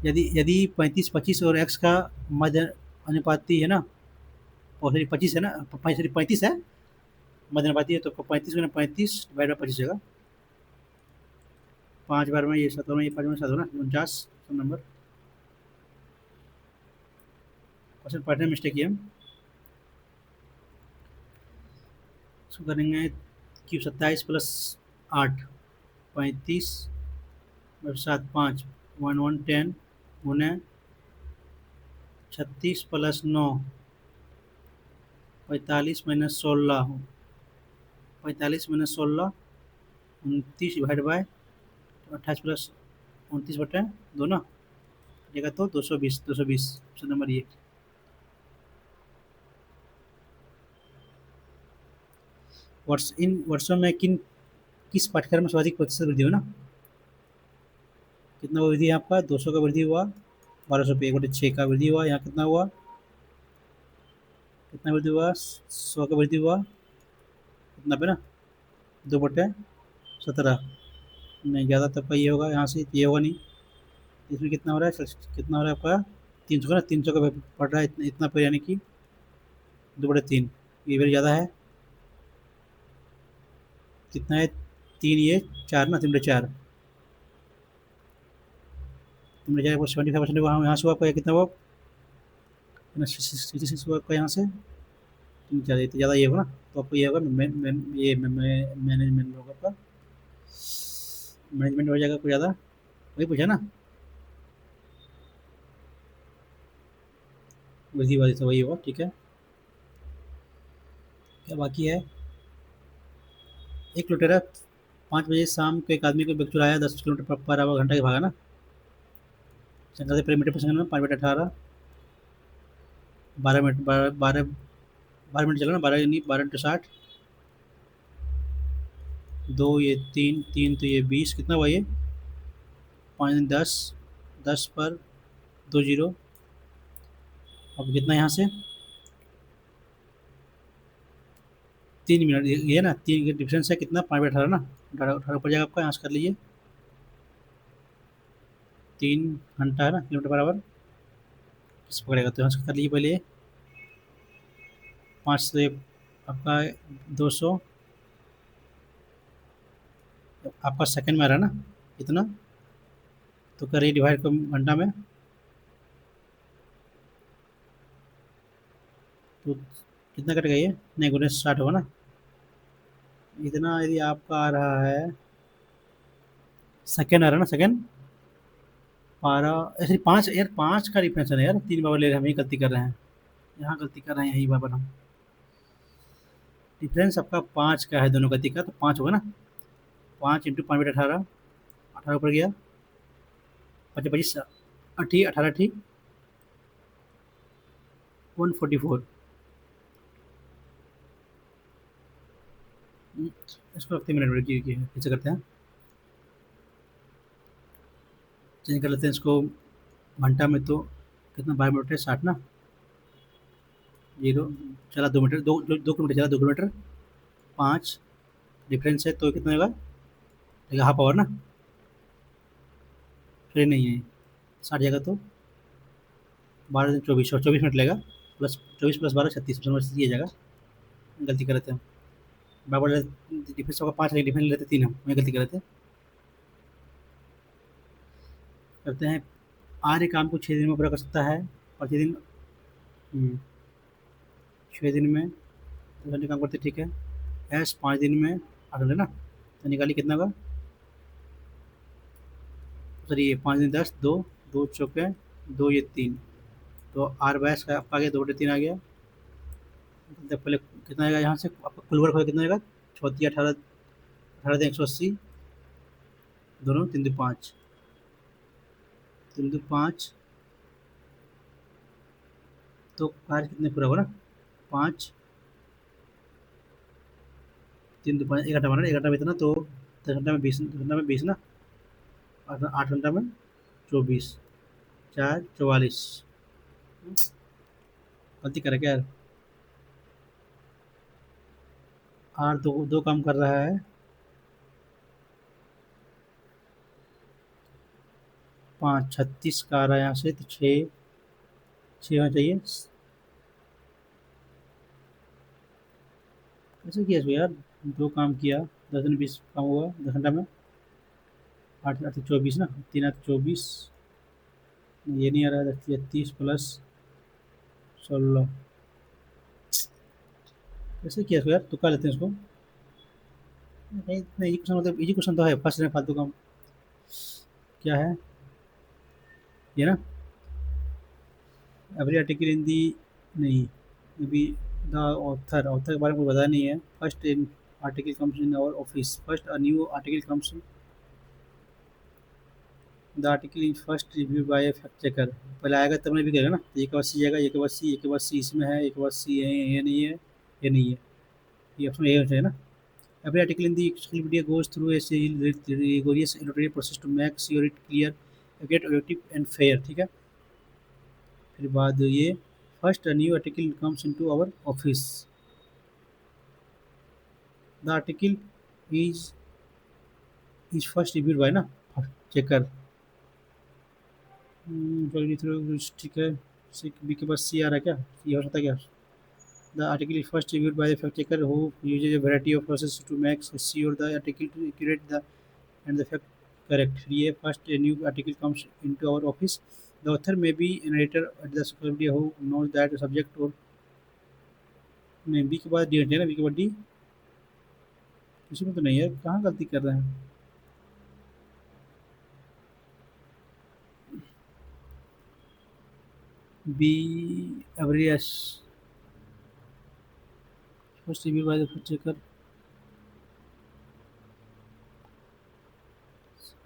यदि 35 25 और एक्स का मध्य अनुपाती है ना, और सॉरी 25 है ना, 35 है मध्य अनुपाती है, तो 35 गुना 35 डिवाइड बाई 25 होगा, 5 बार में ये 7 में ये 5 में 7 होना 49 नंबर। क्वेश्चन पढ़ने में मिस्टेक किया हम, इसको करेंगे क्यूब 27 प्लस 8 35 7 5 1 1 10 गुने 36 plus 9 45 minus 16 45 minus 16 29 divide by 28 plus 29/2 ना, देगा तो 220 ऑप्शन नंबर ये। वर्षों में किस पाठ्यक्रम में सर्वाधिक प्रतिशत वृद्धि हो ना, कितना वृद्धि है आपका 200 का वृद्धि हुआ, 1200 पे 1/6 का वृद्धि हुआ, यहाँ कितना हुआ, कितना वृद्धि हुआ 100 का वृद्धि हुआ, कितना पे ना 2/17, नहीं ज़्यादा तब का ये होगा, यहाँ से ये होगा नहीं, इसमें कितना हो रहा है, कितना हो रहा है आपका 300 का ना, 300 का पड़ रहा है इतना पे, यानी कि 2/3, ये वैल्यू ज़्यादा है, कितना है 3 ये 4 ना, 3/4 75% वहाँ यहाँ से हुआ आपका कितना हुआ 66 हुआ आपका, यहाँ से 3 ज़्यादा ये होगा ना, तो आपको ये होगा ये मैनेजमेंट होगा आपका, मैनेजमेंट हो जाएगा कुछ ज़्यादा, वही पूछा ना, वही वाली से वही होगा, ठीक है। क्या बाकी है? एक लुटेरा 5 बजे शाम को एक आदमी को बेग चुराया, 10 किलोमीटर पर आवर घंटा के भागा ना। संख्या से मीटर पर सेकंड में 5/18, 12 मिनट, 12 12 मिनट चला ना, 12 नहीं, 12 × 60, दो ये तीन, तीन तो ये 20, कितना हुआ ये? 5 × 10, 10 पर 2 जीरो। अब कितना यहाँ से? 3 मिनट, ये ना 3 का डिफरेंस है कितना? 5/18 ना, 18 ऊपर जाएगा आपका, यहाँ से कर लीजिए। 3 घंटा है ना, किलोमीटर पर आवर, किस पकड़ेगा तो यहाँ से कर लीजिए पहले। 5 से आपका 200, आपका सेकंड में आ रहा है ना इतना, तो करिए डिवाइड को घंटा में, तो कितना कटेगा ये? नहीं, 1960 होगा ना। इतना यदि आपका आ रहा है, सेकंड आ रहा है ना, सेकंड 12, ऐसे 5 यार, 5 का डिफरेंस है ना यार, 3 बार ले रहे हैं, हम ही गलती कर रहे हैं, यहाँ गलती कर रहे हैं, यही बार हम। डिफरेंस आपका 5 का है दोनों गति का, तो 5 होगा ना। 5 × 5/18, 18 ऊपर गया, 25 25, 80, 18 ठीक, 144। इसको रखते हैं मिनट की फिर से करते हैं, चेंज कर लेते हैं इसको घंटा में, तो कितना? 12 मिनट है 60 ना, जीरो, चला 2 मीटर, 2 किलोमीटर चला, 2 किलोमीटर, 5 डिफरेंस है, तो कितना होगा? देखा हाफ आवर ना, ट्रेन नहीं है, 60 जगह तो 12 दिन 24, और 24 मिनट लेगा, प्लस 24 + 12 36, ये जाएगा। गलती कर रहे थे हम, बराबर डिफरेंस होगा 5, लेकिन डिफरेंस लेते 3, हम वही गलती कर रहे थे। करते हैं, आर्य काम को 6 दिन में पूरा कर सकता है, प्रतिदिन 6 दिन में 10 घंटे काम करते, ठीक है। ऐश 5 दिन में 8 घंटे ना, तो निकालिए कितना होगा? सर ये 5 दिन 10, दो, दो चौके, दो ये 3, तो आर बैस का आपका आ गया, 2/3 आ गया। तो पहले कितना आएगा यहाँ से आपका कुल वर्क होगा, कितना आएगा? 34, 18, 18 × 180, दोनों 3 × 5, 3 × 5, तो कार्य कितने पूरा होगा ना? 5, 3 × 5, 1 घंटा बना, 1 घंटा में इतना, तो 10 घंटा में 20, 10 घंटा में 20 ना, 8 घंटा में 24, 4 44, गलती करे क्या यार? आर दो दो काम कर रहा है, 5 36 का आ रहा है यहाँ से, तो 6 6 होना चाहिए। कैसे किया इसको यार? दो काम किया, 10 दिन 20 काम हुआ 10 घंटा में, 8 8 24 ना, 3 8 24, ये नहीं आ रहा है, 33 + 16, कैसे किया इसको यार? तुक्का लेते हैं इसको, नहीं इतना इजी क्वेश्चन, मतलब इजी क्वेश्चन तो है, फर्स्ट है फालतू काम, क्या है ये ना? एवरी आर्टिकल इन दी, नहीं, अभी द ऑथर के बारे में कुछ बताया नहीं है। First in article comes in our office, first a new article comes, the article is first review by a fact checker, पहले आएगा तब नहीं भी करेगा ना, तो ये के बाद सी जाएगा, ये के बाद सी, ये के बाद सी इसमें है, ये के बाद सी है, ये नहीं है, ये नहीं है, ये ऑप्शन ए है ना। Every article in the encyclopedia goes through a rigorous editorial process to make sure it clear, accurate, objective and fair, ठीक है। फिर बाद ये first new article comes into our office, the article is is first reviewed by ना checker, ठीक है। C B के पास सी आ रहा है क्या? ये हो सकता है क्या? The article is first reviewed by the fact checker who uses a variety of processes to make sure the article to accurate the and the fact correct. ये first a new article comes into our office. The author may be an editor at the Encyclopedia who knows that the subject or नहीं, B के बाद D हटे ना, B के बाद D, इसमें तो नहीं है, कहाँ गलती कर रहे हैं? बी, एवरेज, फर्स्ट बी बाद चेक कर।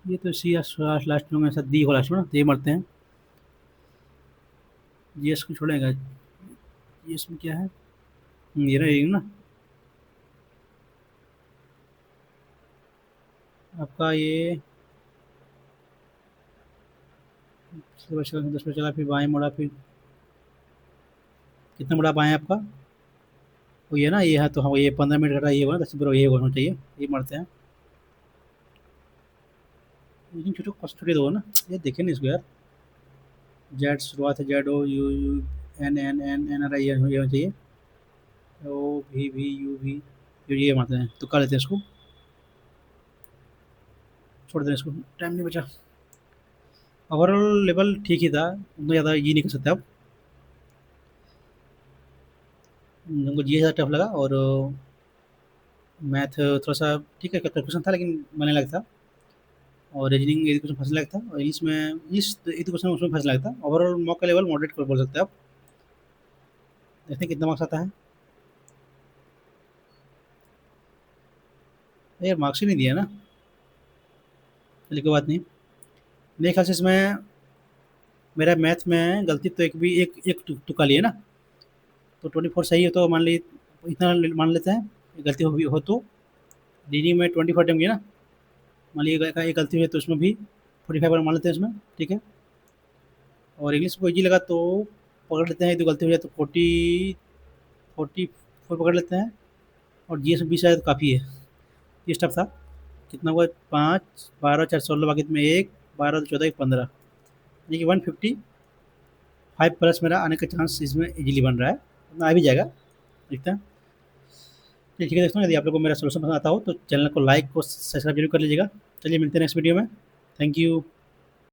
ये तो सी लास्ट में ऐसा डी हो लास्ट में ना, तो ये मरते हैं। जीएस को छोड़ेगा, जीएस में क्या है? ये रहेगी ना आपका ये, 10 पे चला, फिर बाएं मुड़ा, फिर कितना मुड़ा बाएं आपका? वो ये ना, ये है तो हाँ, ये 15 मिनट घटा, ये हुआ 10 ये होना चाहिए, ये मरते हैं। लेकिन छोटे कॉस्ट छोटे दो ना, ये देखे नहीं इसको यार। जेड शुरुआत है, Z O U U, N N N N R I, ये होना चाहिए। ओ भी यू भी, ये मरते हैं, तो कर लेते हैं इसको, छोड़ दें इसको, टाइम नहीं बचा। ओवरऑल लेवल ठीक ही था, उतना ज़्यादा ये नहीं कर सकते आप। हमको जी ज़्यादा टफ लगा, और मैथ थोड़ा सा ठीक है, कैलकुलेशन था लेकिन मैंने लगा था। और रीजनिंग एक क्वेश्चन फंसने लगा था, और इंग्लिश में इंग्लिश एक क्वेश्चन उसमें फंसने लगा था। ओवरऑल मॉक का लेवल मॉडरेट कर बोल सकते हैं आप। देखते हैं कितना मार्क्स आता है। यार मार्क्स ही नहीं दिया ना, चलिए कोई बात नहीं। मेरे ख्याल से इसमें मेरा मैथ में गलती तो एक भी एक एक तुक्का लिए ना, तो 24 सही है तो मान ली, इतना मान लेते हैं गलती हो तो। डी में 24 टाइम किया ना, मान लीजिए एक गलती हुई तो उसमें भी 45 मान लेते हैं इसमें, ठीक है। और इंग्लिश को इजी लगा तो पकड़ लेते हैं, तो गलती हो जाए तो 44 पकड़ लेते हैं। और जी एस में 20 शायद काफ़ी है, ये स्टफ था। कितना हुआ? 5, 12, 4, 16, बाकी में एक, 12, 14, 15, ये कि 155 प्लस मेरा आने का चांस इसमें इजीली बन रहा है, उतना आ भी जाएगा, देखते हैं। ठीक है दोस्तों, यदि आप लोगों को मेरा सोल्यूशन पसंद आता हो तो चैनल को लाइक और सब्सक्राइब जरूर कर लीजिएगा। चलिए मिलते हैं नेक्स्ट वीडियो में। Thank you.